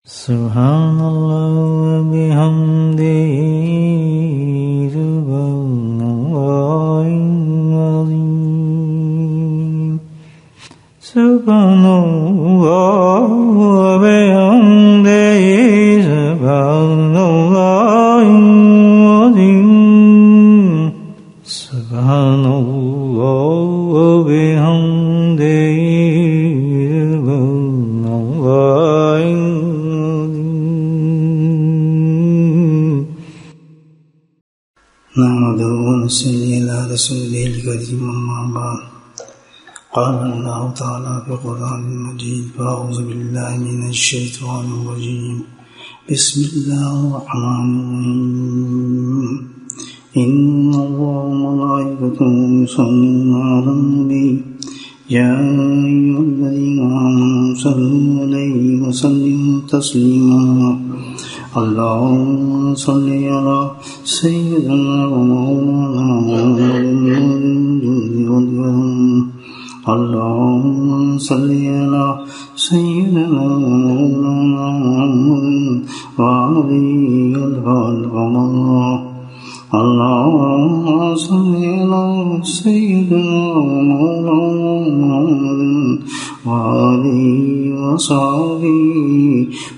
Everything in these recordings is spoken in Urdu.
سبحان اللہ وبحمدہ سبحان اللہ العظیم سبحان اللہ وبحمدہ سبحان اللہ العظیم سبحان اللہ وبحمدہ نحمده ونصلي على رسوله الكريم أما بعد قال الله تعالى في القرآن المجيد فأعوذ بالله من الشيطان الرجيم بسم الله الرحمن الرحيم إن الله وملائكته يصلون على النبي يا أيها الذين آمنوا صلوا عليه وسلموا تسليما اللهم صل على سيدنا ومولانا اللهم صل على سيدنا ومولانا وعلي الغالب اللهم صل على سيدنا ومولانا وعلي وصحبه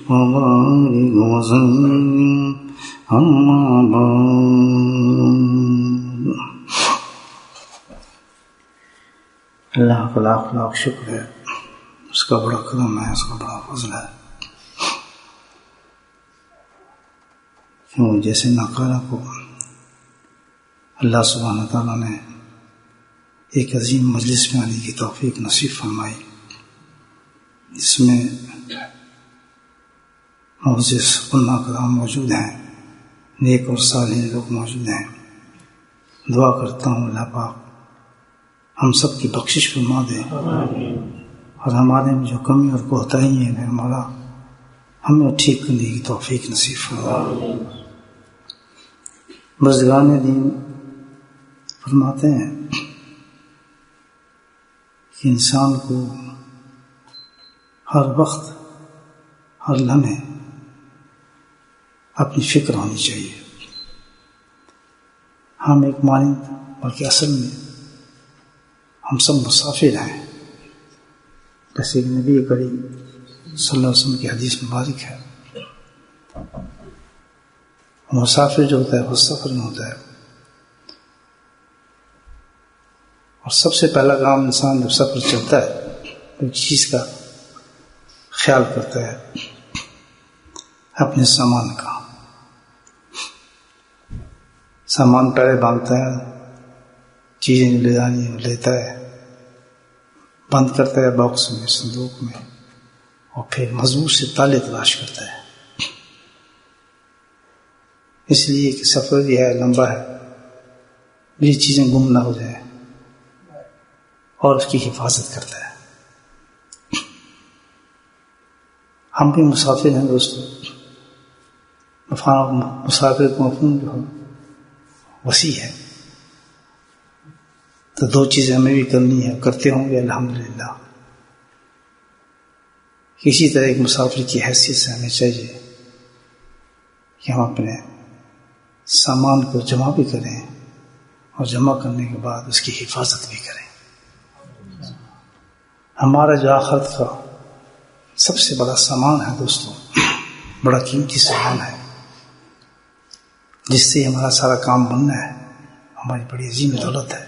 وبارك وسلم أما بعد اللہ کا لاکھ لاکھ شکر ہے، اس کا بڑا کرم ہے، اس کا بڑا فضل ہے کہ وہ جیسے ناکارہ کو اللہ سبحانہ تعالیٰ نے ایک عظیم مجلس میں آنے کی توفیق نصیب فرمائی، جس میں معزز علماء کرام موجود ہیں، نیک اور صالح لوگ موجود ہیں۔ دعا کرتا ہوں اللہ پاک ہم سب کی بخشش فرما دے اور ہمارے میں جو کمی اور کوتاہی ہے میرے مولا ہمیں ٹھیک کرنے کی توفیق نصیب فرما۔ بزرگان دین فرماتے ہیں کہ انسان کو ہر وقت ہر لمحے اپنی فکر ہونی چاہیے۔ ہم ایک مانند بلکہ اصل میں ہم سب مسافر ہیں، جیسے کہ نبی کریم صلی اللہ علیہ وسلم کی حدیث مبارک ہے، مسافر جو ہوتا ہے وہ سفر میں ہوتا ہے، اور سب سے پہلا کام انسان جب سفر چلتا ہے ایک چیز کا خیال کرتا ہے، اپنے سامان کا سامان پہلے باندھتا ہے، چیزیں لے جانی وہ لیتا ہے، بند کرتا ہے باکس میں، صندوق میں، اور پھر مضبوط سے تالے تلاش کرتا ہے، اس لیے کہ سفر بھی ہے لمبا ہے، یہ چیزیں گم نہ ہو جائیں، اور اس کی حفاظت کرتا ہے۔ ہم بھی مسافر ہیں دوستو، مسافر کا مفہوم جو ہے وسیع ہے، تو دو چیزیں ہمیں بھی کرنی ہے، کرتے ہوں گے الحمدللہ۔ کسی طرح ایک مسافر کی حیثیت سے ہمیں چاہیے کہ ہم اپنے سامان کو جمع بھی کریں اور جمع کرنے کے بعد اس کی حفاظت بھی کریں۔ ہمارا جو آخرت کا سب سے بڑا سامان ہے دوستو، بڑا قیمتی سامان ہے، جس سے ہمارا سارا کام بننا ہے، ہماری بڑی عظیم دولت ہے،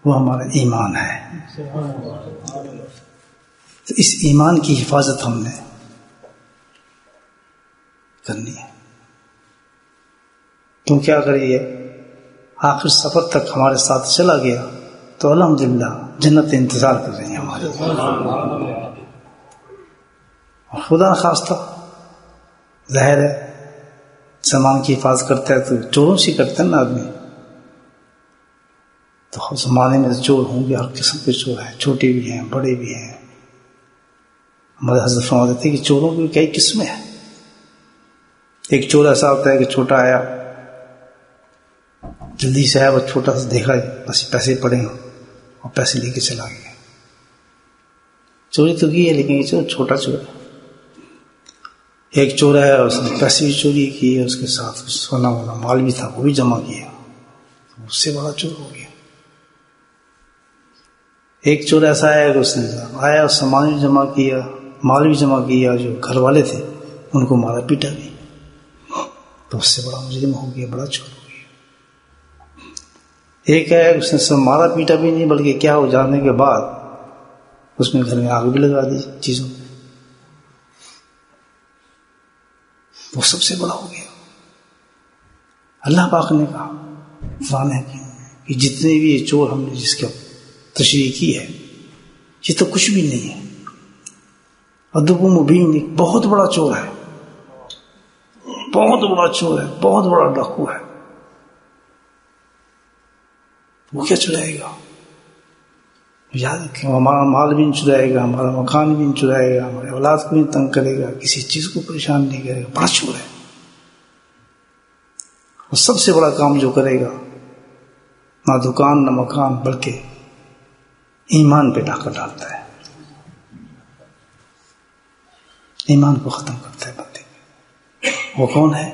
وہ ہمارا ایمان ہے۔ تو اس ایمان کی حفاظت ہم نے کرنی ہے، کیونکہ اگر یہ آخر سفر تک ہمارے ساتھ چلا گیا تو الحمدللہ جنت انتظار کر رہی ہیں ہمارے، اور خدا خواستہ ظاہر ہے سامان کی حفاظت کرتا ہے تو چوروں سے کرتا ہے نا آدمی، تو زمانے میں چور ہوں گے، ہر قسم کے چور ہیں، چھوٹے بھی ہیں بڑے بھی ہیں۔ ہمارے حضرت فرما دیتے ہیں کہ چوروں کی کئی قسمیں ہیں۔ ایک چور ایسا ہوتا ہے کہ چھوٹا آیا، جلدی سے آیا، وہ چھوٹا سا دیکھا بس پیسے پڑے ہیں اور پیسے لے کے چلا گیا۔ چوری تو کی ہے لیکن یہ چھوٹا چور ہے۔ ایک چور ہے، اس نے پیسے بھی چوری کی، اس کے ساتھ سونا والا مال بھی تھا وہ بھی جمع کیا، اس سے بڑا چور ہو گیا۔ ایک چور ایسا ہے کہ اس نے آیا، سامان بھی جمع کیا، مال بھی جمع کیا، جو گھر والے تھے ان کو مارا پیٹا بھی، تو اس سے بڑا مجرم ہو گیا، بڑا چور ہو گیا۔ ایک ہے اس نے سب مارا پیٹا بھی نہیں، بلکہ کیا ہو جانے کے بعد اس میں گھر میں آگ بھی لگا دی چیزوں میں، وہ سب سے بڑا ہو گیا۔ اللہ پاک نے کہا قرآن ہے کہ جتنے بھی یہ چور ہم نے جس کا تشریح کی ہے یہ تو کچھ بھی نہیں ہے، ادب مبین ایک بہت بڑا چور ہے، بہت بڑا چور ہے، بہت بڑا ڈاکو ہے۔ وہ کیا چرائے گا؟ یاد رکھیں، ہمارا مال بھی نہیں چرائے گا، ہمارا مکان بھی نہیں چرائے گا، ہمارے اولاد کو نہیں تنگ کرے گا، کسی چیز کو پریشان نہیں کرے گا، بڑا چور ہے۔ اور سب سے بڑا کام جو کرے گا، نہ دکان نہ مکان بلکہ ایمان پہ ڈاکہ ڈالتا ہے، ایمان کو ختم کرتا ہے بندے میں۔ وہ کون ہے؟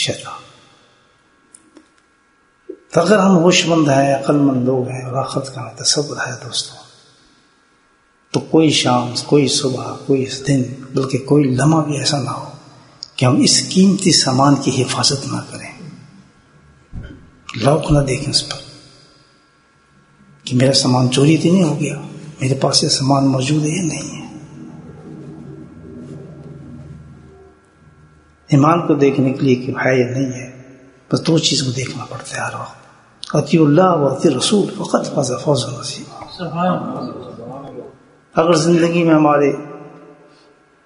شیطان۔ تو اگر ہم ہوش مند ہیں، عقل مند لوگ ہیں اور آخرت کا ہمیں تصور ہے دوستوں، تو کوئی شام، کوئی صبح، کوئی دن، بلکہ کوئی لمحہ بھی ایسا نہ ہو کہ ہم اس قیمتی سامان کی حفاظت نہ کریں، لوگ نہ دیکھیں اس پر کہ میرا سامان چوری تو نہیں ہو گیا، میرے پاس یہ سامان موجود ہے یا نہیں ہے۔ ایمان کو دیکھنے کے لیے کہ ہے یا نہیں ہے، بس دو چیز کو دیکھنا پڑتا ہے ہر وقت، اطیعوا اللہ و اطیعوا الرسول فقد فاز فوزا عظیما۔ اگر زندگی میں ہمارے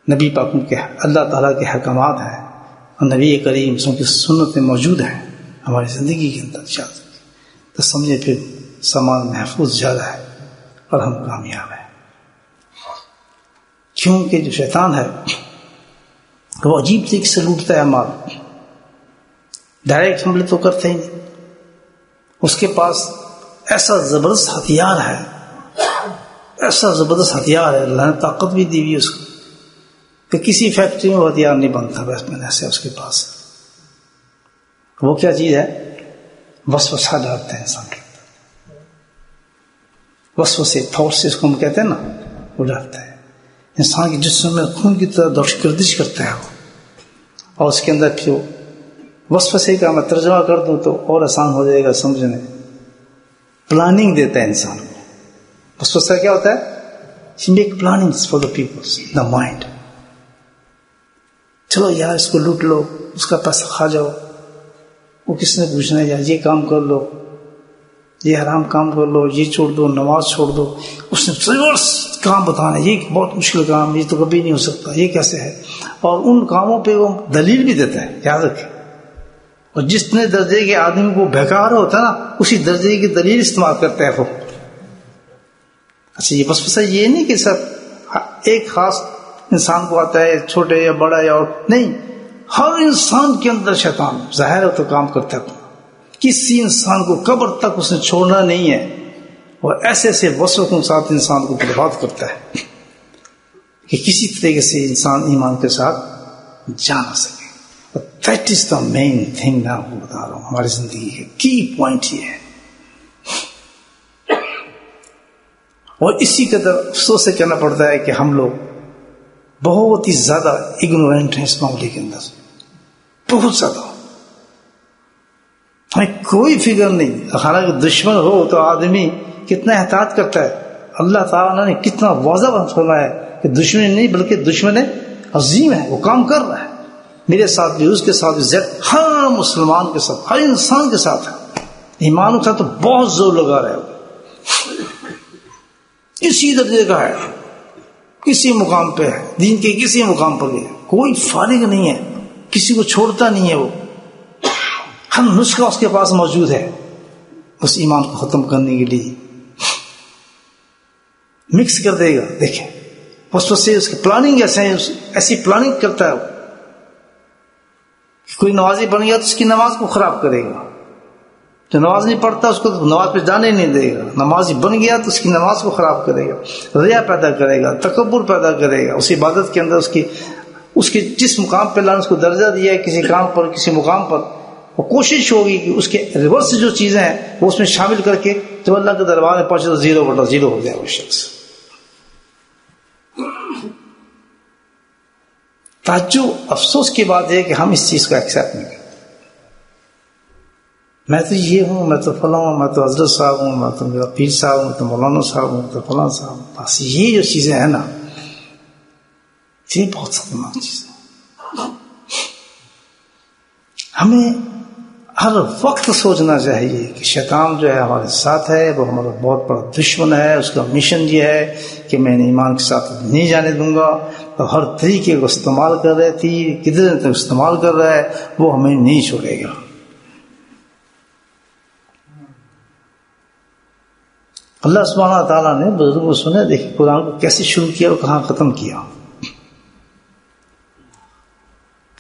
نبی پاکوں کے اللہ تعالیٰ کے حکمات ہیں اور نبی کریم کی سنتیں موجود ہیں ہماری زندگی کے اندر، تو سمجھے پھر سامان محفوظ زیادہ ہے اور ہم کامیاب ہیں۔ کیونکہ جو شیطان ہے وہ عجیب طریقے سے لوٹتا ہے مال، ڈائریکٹ حملے تو کرتے ہی نہیں، اس کے پاس ایسا زبردست ہتھیار ہے، ایسا زبردست ہتھیار ہے، اللہ نے طاقت بھی دی ہوئی اس کو کہ کسی فیکٹری میں وہ ہتھیار نہیں بنتا، بس میں ایسے اس کے پاس۔ وہ کیا چیز ہے؟ وسوسہ ڈالتا ہے انسان کے اندر، وسوسے، تھاٹس اس کو ہم کہتے ہیں نا، وہ ڈالتا ہے انسان کے جسم میں، خون کی طرح گردش کرتا ہے وہ، اور اس کے اندر پھر وسوسے کا میں ترجمہ کر دوں تو اور آسان ہو جائے گا سمجھنے، پلاننگ دیتا ہے انسان کو۔ وسوسہ کیا ہوتا ہے؟ She make plannings for the people, the mind۔ چلو یار اس کو لوٹ لو، اس کا پیسہ کھا جاؤ، وہ کس نے پوچھنا ہے، یار یہ کام کر لو، یہ حرام کام کر لو، یہ چھوڑ دو، نماز چھوڑ دو، اس نے زبردست کام بتانا، یہ بہت مشکل کام، یہ تو کبھی نہیں ہو سکتا، یہ کیسے ہے، اور ان کاموں پہ وہ دلیل بھی دیتا ہے، یاد رکھیں۔ اور جتنے درجے کے آدمی کو بیکار ہوتا ہے نا، اسی درجے کی دلیل استعمال کرتا ہے وہ۔ اچھا، یہ وسوسہ یہ نہیں کہ سب ایک خاص انسان کو آتا ہے، چھوٹے یا بڑا یا نہیں، ہر انسان کے اندر شیطان ظاہر ہو تو کام کرتا ہے۔ کسی انسان کو قبر تک اس نے چھوڑنا نہیں ہے، اور ایسے ایسے وسوسوں کے ساتھ انسان کو برباد کرتا ہے کہ کسی طریقے سے انسان ایمان کے ساتھ جا نہ سکے۔ That is the main thing, میں آپ کو بتا رہا ہوں، ہماری زندگی کا کی پوائنٹ یہ ہے۔ اور اسی قدر افسوس سے کہنا پڑتا ہے کہ ہم لوگ بہت ہی زیادہ اگنورینٹ ہیں اس معاملے کے اندر، بہت زیادہ، ہمیں کوئی فکر نہیں۔ حالانکہ دشمن ہو تو آدمی کتنا احتیاط کرتا ہے، اللہ تعالیٰ نے کتنا واضح فرمایا ہے کہ دشمن نہیں بلکہ دشمن عظیم ہے، وہ کام کر رہا ہے میرے ساتھ بھی، اس کے ساتھ بھی، ہر مسلمان کے ساتھ، ہر انسان کے ساتھ ہے۔ ایمان کے ساتھ تو بہت زور لگا رہا ہے، اسی درجے کا ہے، کسی مقام پہ ہے، دین کے کسی مقام پر بھی ہے، کوئی فارغ نہیں ہے، کسی کو چھوڑتا نہیں ہے، وہ ہر نسخہ اس کے پاس موجود ہے اس ایمان کو ختم کرنے کے لیے، مکس کر دے گا۔ دیکھیں وسوسے، اس کی پلاننگ ایسی پلاننگ کرتا ہے وہ، کوئی نمازی بن گیا تو اس کی نماز کو خراب کرے گا، جو نماز نہیں پڑھتا اس کو نماز پہ جانے نہیں دے گا، نمازی بن گیا تو اس کی نماز کو خراب کرے گا، ریا پیدا کرے گا، تکبر پیدا کرے گا، اس عبادت کے اندر اس کے جس مقام پہ اللہ نے اس کو درجہ دیا ہے کسی کام پر کسی مقام پر، وہ کوشش ہوگی کہ اس کے ریورس جو چیزیں ہیں وہ اس میں شامل کر کے جب اللہ کے دربار میں پہنچے تو 0/0 ہو جائے وہ شخص. تعجب افسوس کی بات ہے کہ ہم اس چیز کو ایکسیپٹ نہیں کرتے. میں تو یہ ہوں، میں تو فلاں ہوں، میں تو حضرت صاحب ہوں، میں تو میرا پیر صاحب ہوں، میں تو مولانا صاحب ہوں، میں تو فلاں صاحب ہوں. بس یہ جو چیزیں ہیں نا، یہ بہت خطرناک چیزیں. ہمیں ہر وقت سوچنا چاہیے کہ شیطان جو ہے ہمارے ساتھ ہے، وہ ہمارا بہت بڑا دشمن ہے. اس کا مشن یہ ہے کہ میں نے ایمان کے ساتھ نہیں جانے دوں گا، تو ہر طریقے کو استعمال کر رہی تھی، کدھر تک استعمال کر رہا ہے، وہ ہمیں نہیں چھوڑے گا. اللہ سبحانہ تعالیٰ نے بزرگوں کو سنا، دیکھیں قرآن کو کیسے شروع کیا اور کہاں ختم کیا،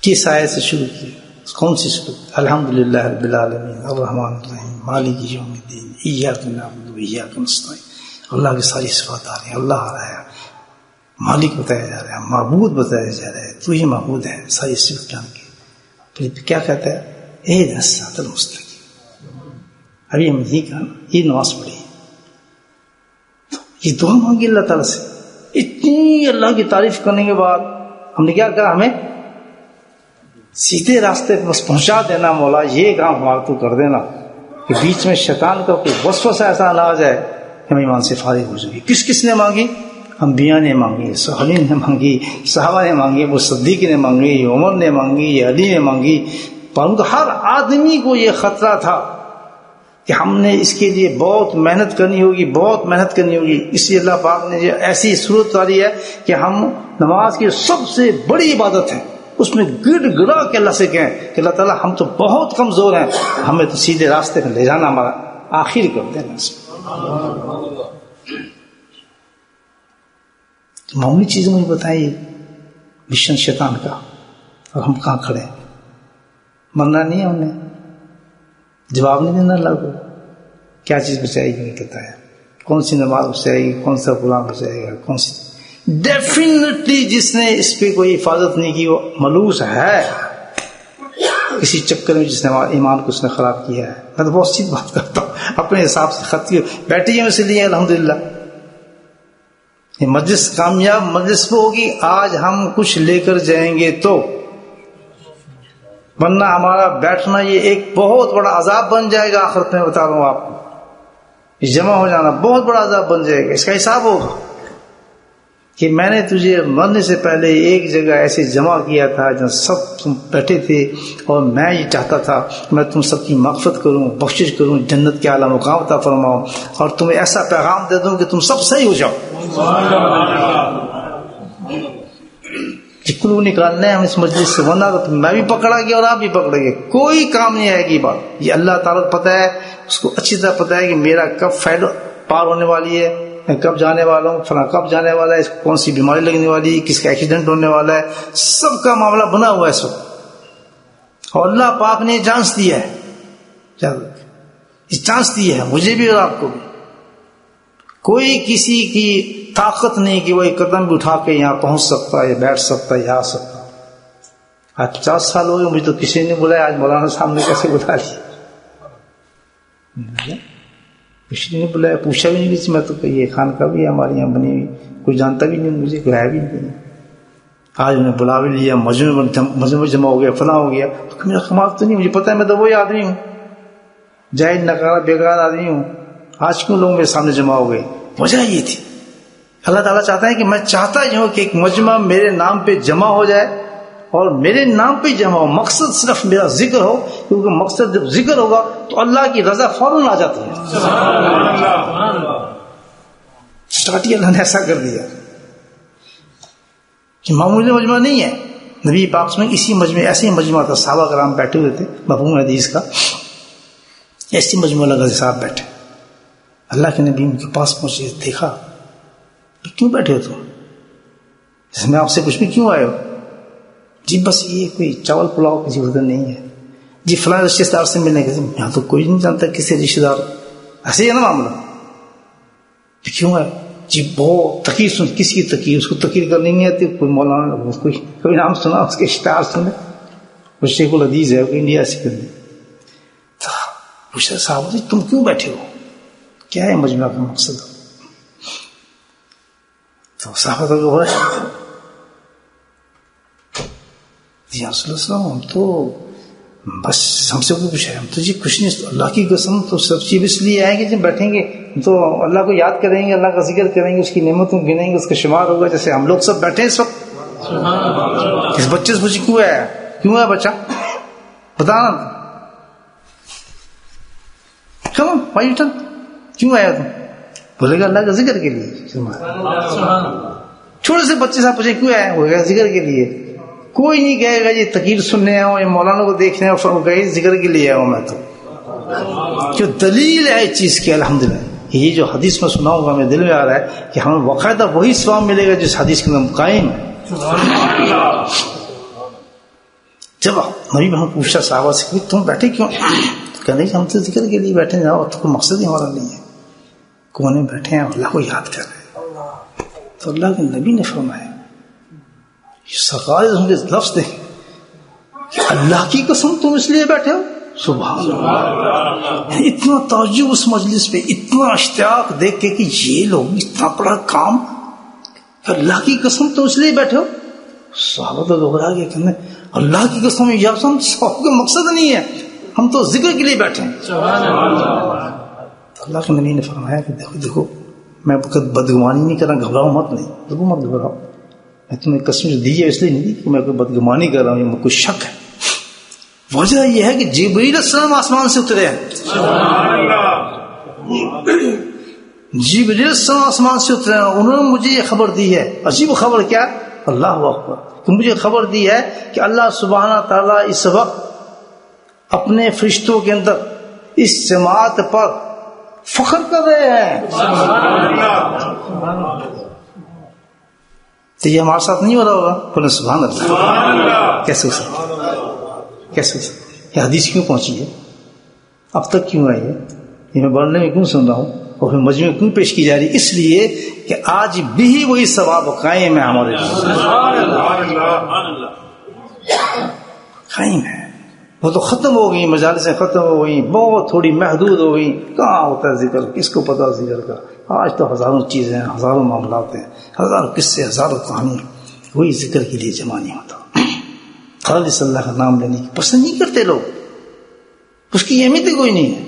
کس آیت سے شروع کیا، کون سی شروع؟ الحمدللہ رب العالمین الرحمن الرحیم مالک یوم الدین ایاک نعبد و ایاک نستعین. اللہ کی ساری صفات آ رہی ہیں. اللہ آ رہا ہے، مالک بتایا جا رہا ہے، معبود بتایا جا رہا ہے، تو ہی معبود ہے ساری صفت جان کے. پھر کیا کہتا ہے؟ اہدنا الصراط المستقیم. ابھی ہم یہی کہا، یہ نماز پڑھی، یہ دعا مانگی اللہ تعالیٰ سے. اتنی اللہ کی تعریف کرنے کے بعد ہم نے کیا کہا؟ ہمیں سیدھے راستے پہ بس پہنچا دینا مولا، یہ کام ہمارا تو کر دینا کہ بیچ میں شیطان کا کوئی وسوسہ ایسا نہ آ جائے کہ ہم ایمان سے فارغ ہو جائیں. کس کس نے مانگی؟ انبیاء نے مانگی، صالحین نے مانگی، صحابہ نے مانگی، ابو صدیق نے مانگی، عمر نے مانگی، علی نے مانگی. پرنتو ہر آدمی کو یہ خطرہ تھا کہ ہم نے اس کے لیے بہت محنت کرنی ہوگی، بہت محنت کرنی ہوگی. اس لیے اللہ پاک نے جو ایسی صورت ڈالی ہے کہ ہم نماز کی سب سے بڑی عبادت ہے اس میں گڑ گڑا کے اللہ سے کہیں کہ اللہ تعالیٰ ہم تو بہت کمزور ہیں، ہمیں تو سیدھے راستے پہ لے جانا، ہمارا آخر کر دینا. معمولی چیز مجھے بتائیے، مشن شیطان کا، اور ہم کہاں کھڑے ہیں؟ مرنا نہیں ہے ہم نے، جواب نہیں دینا اللہ کو. کیا چیز بچائے گی؟ نہیں پتا ہے. کون سی نماز بچائے گی، کون سا قرآن بچائے گا، کون سی؟ ڈیفینیٹلی جس نے اس پہ کوئی حفاظت نہیں کی وہ ملوث ہے کسی چکر میں، جس نے ایمان کو اس نے خراب کیا ہے. میں تو بہت سیدھی بات کرتا ہوں، اپنے حساب سے خط کی بیٹھی ہیں اس لیے الحمدللہ. یہ مجلس کامیاب مجلس وہ ہوگی آج ہم کچھ لے کر جائیں گے تو، ورنہ ہمارا بیٹھنا یہ ایک بہت بڑا عذاب بن جائے گا. آخرت میں بتا رہا ہوں آپ کو، یہ جمع ہو جانا بہت بڑا عذاب بن جائے گا. اس کا حساب ہوگا کہ میں نے تجھے مرنے سے پہلے ایک جگہ ایسے جمع کیا تھا جہاں سب تم بیٹھے تھے، اور میں یہ چاہتا تھا میں تم سب کی مغفرت کروں، بخشش کروں، جنت کے اعلیٰ مقام عطا فرماؤں، اور تمہیں ایسا پیغام دے دوں کہ تم سب صحیح ہو جاؤ. کلو نکالنا ہے ہم اس مجلس سے، ورنہ تو میں بھی پکڑا گیا اور آپ بھی پکڑے گے، کوئی کام نہیں آئے گی بات. یہ اللہ تعالیٰ کو پتہ ہے، اس کو اچھی طرح پتہ ہے کہ میرا کب فائدہ پار ہونے والی ہے، میں کب جانے والا ہوں، فلاں کب جانے والا ہے، اس کو کون سی بیماری لگنے والی ہے، کس کا ایکسیڈنٹ ہونے والا ہے. سب کا معاملہ بنا ہوا ہے سب، اور اللہ پاک نے چانس دیا ہے، یہ چانس دی ہے مجھے بھی اور آپ کو بھی. کوئی کسی کی طاقت نہیں کہ وہ ایک قدم بھی اٹھا کے یہاں پہنچ سکتا ہے، بیٹھ سکتا ہے، آ سکتا. آج 50 سال ہو گئے مجھے تو کسی نے بلایا، آج مولانا صاحب نے کیسے بلا لیا؟ کسی نے بلایا، پوچھا بھی نہیں کسی. میں تو یہ خانقاہ بھی ہمارے یہاں بنی ہوئی، کوئی جانتا بھی نہیں مجھے، کوئی ہے بھی نہیں. آج انہیں بلا بھی لیا، مجموعہ جمع ہو گیا، فلاں ہو گیا. تو میرا کمال تو نہیں، مجھے پتا ہے میں تو وہی آدمی ہوں، جائز نکارا بیکار آدمی ہوں. آج کیوں لوگ میرے سامنے جمع ہو گئے؟ وجہ یہ تھی. اللہ تعالیٰ چاہتا ہے کہ میں چاہتا ہی ہوں کہ ایک مجمع میرے نام پہ جمع ہو جائے، اور میرے نام پہ جمع ہو، مقصد صرف میرا ذکر ہو، کیونکہ مقصد جب ذکر ہوگا تو اللہ کی رضا فوراً آ جاتی ہے. اسٹارٹ ہی اللہ نے ایسا کر دیا کہ معمولی مجمع نہیں ہے. نبی پاک میں اسی مجمع، ایسے ہی مجمع تھا، صحابہ کرام بیٹھے ہوئے تھے، مفہوم حدیث کا ایسی مجمع لگا کہ صاحب بیٹھے. اللہ کے نبی ان کے پاس پہنچے، دیکھا کیوں بیٹھے ہو تم، جس میں آپ سے کچھ بھی کیوں آئے ہو؟ جی بس یہ کوئی چاول پلاؤ کسی ادھر نہیں ہے، جی فلاں رشتے دار سے ملنے کے، یہاں تو کوئی نہیں جانتا کسی رشتے دار. ایسے ہی ہے نا معاملہ. کیوں ہے؟ جی بہت تقریر سن، کسی کی تقریر، اس کو تقریر کرنی نہیں آتی، کوئی مولانا کوئی کبھی نام سنا اس کے اشتہار سنے، وہ شیخ الحدیث ہے، وہ انڈیا سے کرنے پوچھا صاحب جی تم کیوں بیٹھے ہو، کیا ہے مجمع کا مقصد؟ تو صاحب تو گھبرا جی رسول اللہ ہم تو بس ہم سے کوئی پوچھا ہے، ہم تو جی کچھ نہیں، اللہ کی قسم تو سب چیز اس لیے آئیں گے جب بیٹھیں گے تو اللہ کو یاد کریں گے، اللہ کا ذکر کریں گے، اس کی نعمتوں گنیں گے، اس کا شمار ہوگا، جیسے ہم لوگ سب بیٹھے ہیں اس وقت۔ اس بچے سے پوچھے کیوں آیا، کیوں ہے بچہ بتانا، کم وائی ٹن کیوں آیا تم؟ بولے گا اللہ کا ذکر کے لیے۔ چھوٹے سے بچے سے پوچھے کیوں آیا، بولے گا ذکر کے لیے۔ کوئی نہیں کہے گا یہ تقریر سننے آؤ یا مولانا کو دیکھنے آؤ، فرق گئی ذکر کے لیے آؤ میں تو، جو دلیل ہے اس چیز کی الحمدللہ۔ یہ جو حدیث میں سناؤں گا میرے دل میں آ رہا ہے کہ ہمیں باقاعدہ وہی ثواب ملے گا جس حدیث کے اندر قائم ہے۔ جب نبی محمد پوچھا صحابہ سے کہ تم بیٹھے کیوں، کہنے کہ ہم تو ذکر کے لیے بیٹھے جاؤ، تو کوئی مقصد ہی ہمارا نہیں ہے، کونے بیٹھے ہیں اللہ کو یاد کر رہے ہیں۔ تو اللہ کے نبی نے فرمایا، سرکار کے لفظ دیکھ کہ اللہ کی قسم تم اس لیے بیٹھے ہو، سبحان اللہ، اتنا تعجب اس مجلس پہ، اتنا اشتیاق دیکھ کے کہ یہ لوگ اتنا بڑا کام، اللہ کی قسم تم اس لیے بیٹھے ہو۔ صحابہ تو گھبرا گئے، کہنے اللہ کی قسم یا قسم صحابہ کا مقصد نہیں ہے، ہم تو ذکر کے لیے بیٹھے ہیں۔ تو اللہ کے نبی نے فرمایا کہ دیکھو میں بدگمانی نہیں کر رہا، گھبراؤ مت، نہیں دیکھو مت گھبراؤ، میں تمہیں قسم دی ہے اس لیے نہیں دی کہ میں کوئی بدگمانی کر رہا ہوں یا کوئی شک ہے۔ وجہ یہ ہے کہ جبرائیل السلام آسمان سے اترے ہیں، جبرائیل السلام آسمان سے اترے ہیں، انہوں نے مجھے یہ خبر دی ہے۔ عجیب خبر کیا، اللہ اکبر، کہ مجھے خبر دی ہے کہ اللہ سبحانہ تعالیٰ اس وقت اپنے فرشتوں کے اندر اس جماعت پر فخر کر رہے ہیں۔ تو یہ ہمارے ساتھ نہیں ہو رہا ہوگا، بولے سبحان اللہ، کیسے ہو سکتا، کیسے ہو سکتا، یہ حدیث کیوں پہنچی ہے، اب تک کیوں آئی ہے، یہ میں بڑھنے میں کیوں سن رہا ہوں، اور پھر مجموعے کیوں پیش کی جا رہی، اس لیے کہ آج بھی وہی ثواب قائم ہے ہمارے قائم ہے۔ وہ تو ختم ہو گئی، مجالسیں ختم ہو گئی، بہت تھوڑی محدود ہو گئی، کہاں ہوتا ہے ذکر، کس کو پتا ذکر کا، آج تو ہزاروں چیزیں ہیں، ہزاروں معاملات ہیں، ہزاروں قصے، ہزاروں کہانی، وہی ذکر کے لیے جمع نہیں ہوتا۔ خالص اللہ کا نام لینے کی پسند نہیں کرتے لوگ، اس کی اہمیت ہی کوئی نہیں ہے۔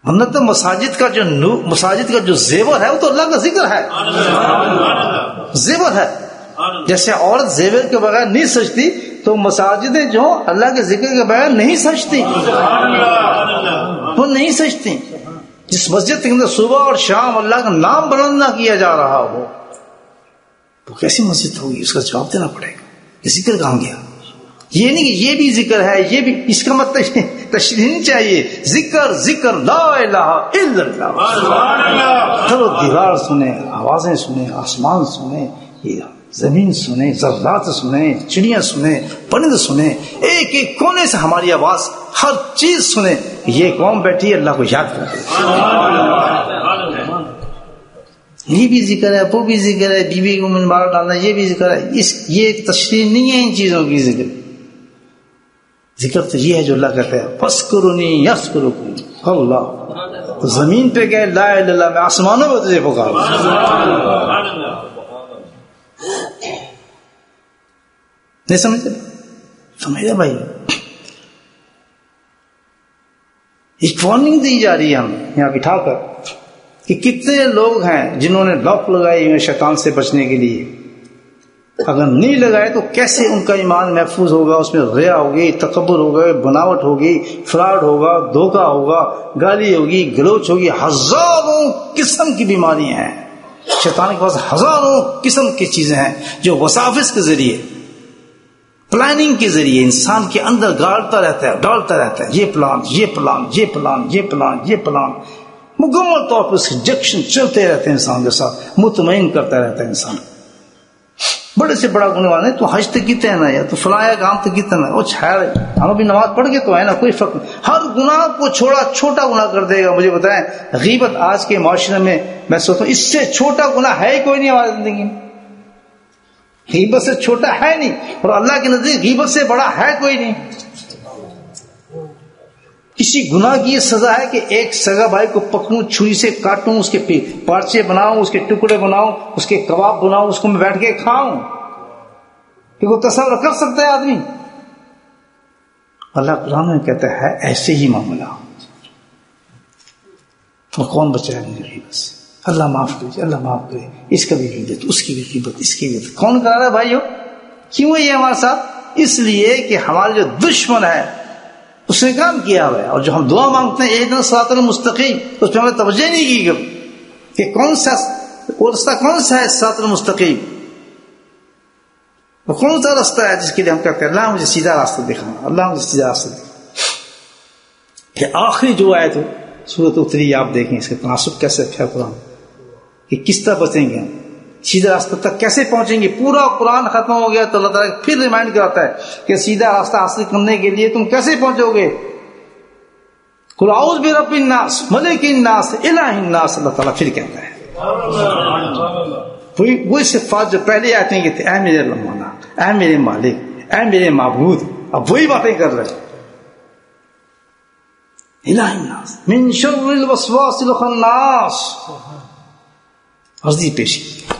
ورنہ تو مساجد کا جو زیور ہے وہ تو اللہ کا ذکر ہے، زیور ہے۔ جیسے عورت زیور کے بغیر نہیں سجتی، تو مساجدیں جو اللہ کے ذکر کے بغیر نہیں سجتی، وہ نہیں سجتی۔ جس مسجد کے اندر صبح اور شام اللہ کا نام بلند نہ کیا جا رہا ہو، وہ کیسی مسجد ہوگی، اس کا جواب دینا پڑے گا کہ ذکر کہاں گیا۔ یہ نہیں کہ یہ بھی ذکر ہے، یہ بھی، اس کا مطلب تشریح نہیں چاہیے، ذکر ذکر لا الہ الا اللہ، در و دیوار سنیں، آوازیں سنیں، آسمان سنیں، یہ زمین سنیں، ذرات سنیں، چڑیاں سنیں، پرند سنیں، ایک ایک کونے سے ہماری آواز، ہر چیز سنیں، یہ قوم بیٹھی ہے اللہ کو یاد کرتے، یہ بھی ذکر ہے، وہ بھی ذکر ہے، بیوی کو مار ڈالنا یہ بھی ذکر ہے، یہ تشریح نہیں ہے ان چیزوں کی۔ ذکر تو یہ ہے جو اللہ کہتا ہے فَاسْكُرُنِي يَذْكُرُكُمْ، اللہ تو زمین پہ گئے لا الہ الا اللہ، میں آسمانوں میں تجھے پکاروں۔ نہیں سمجھتے، سمجھے بھائی، ایک وارننگ دی جا رہی ہے ہم یہاں بٹھا کر کہ کتنے لوگ ہیں جنہوں نے لاک لگائے ہوئے شیطان سے بچنے کے لیے، اگر نہیں لگائے تو کیسے ان کا ایمان محفوظ ہوگا، اس میں ریا ہوگی، تکبر ہوگا، بناوٹ ہوگی، فراڈ ہوگا، دھوکہ ہوگا، گالی ہوگی، گلوچ ہوگی، ہزاروں قسم کی بیماریاں ہیں، شیطان کے پاس ہزاروں قسم کی چیزیں ہیں جو وساوس کے ذریعے، پلاننگ کے ذریعے انسان کے اندر ڈالتا رہتا ہے، یہ پلان، یہ پلان، یہ پلان، یہ پلان، یہ پلان، مکمل طور پر سجیکشن چلتے رہتے ہیں انسان کے ساتھ، مطمئن کرتا رہتا ہے انسان، بڑے سے بڑا گناہ والے تو حج تک کیتے ہیں نا، یا تو فلاں کام تک کیتے ہیں نا، وہ چھاڑ ہم بھی نماز پڑھ کے تو ہے نا، کوئی فرق نہیں. ہر گناہ کو چھوڑا چھوٹا گناہ کر دے گا. مجھے بتائیں غیبت آج کے معاشرے میں میں سوچتا ہوں اس سے چھوٹا گناہ ہے ہی کوئی نہیں ہماری زندگی میں. غیبت سے چھوٹا ہے نہیں، اور اللہ کے نزدیک غیبت سے بڑا ہے کوئی نہیں. کسی گناہ کی یہ سزا ہے کہ ایک سگا بھائی کو پکڑوں، چھری سے کاٹوں، اس کے پارچے بناؤں، اس کے ٹکڑے بناؤں، اس کے کباب بناؤں، اس کو میں بیٹھ کے کھاؤں؟ کہ وہ تصور کر سکتا ہے آدمی؟ اللہ قرآن میں کہتا ہے ایسے ہی معاملہ. تو کون بچائے مجھے غیبت سے؟ اللہ معاف کرے، اللہ معاف کرے. اس کا بھی غیبت، اس کی بھی غیبت، اس کی بھی غیبت. کون کرا رہا ہے بھائیو؟ کیوں ہے یہ ہمارے ساتھ؟ اس لیے کہ ہمارے جو دشمن ہے اس نے کام کیا ہوا ہے. اور جو ہم دعا مانگتے ہیں اہدنا الصراط المستقیم، اس پہ ہم نے توجہ نہیں کی کبھی کہ کون سا رستہ، کون سا ہے صراط المستقیم، وہ کون سا رستہ ہے جس کے لیے ہم کہتے ہیں اللہ مجھے سیدھا راستہ دکھانا، اللہ مجھے سیدھا راستہ دکھانا. پھر آخری جو آیت ہے سورۃ اتری، آپ دیکھیں اس کا تناسب کیسے ہے قرآن کہ کس طرح بچیں گے ہم، سیدھا راستہ تک کیسے پہنچیں گے. پورا قرآن ختم ہو گیا تو اللہ تعالیٰ پھر ریمائنڈ کراتا ہے کہ سیدھا راستہ حاصل کرنے کے لیے تم کیسے پہنچو گے. قل اعوذ برب الناس ملک الناس الہ الناس، اللہ تعالیٰ پھر کہتا ہے وہی صفات جو پہلے آتے ہیں کہ تھے، اے میرے اللہ مولا، اے میرے مالک، اے میرے معبود. اب وہی باتیں کر رہے ہیں. الہ الناس من شر الوسواس الخناس. عرضی پیش کی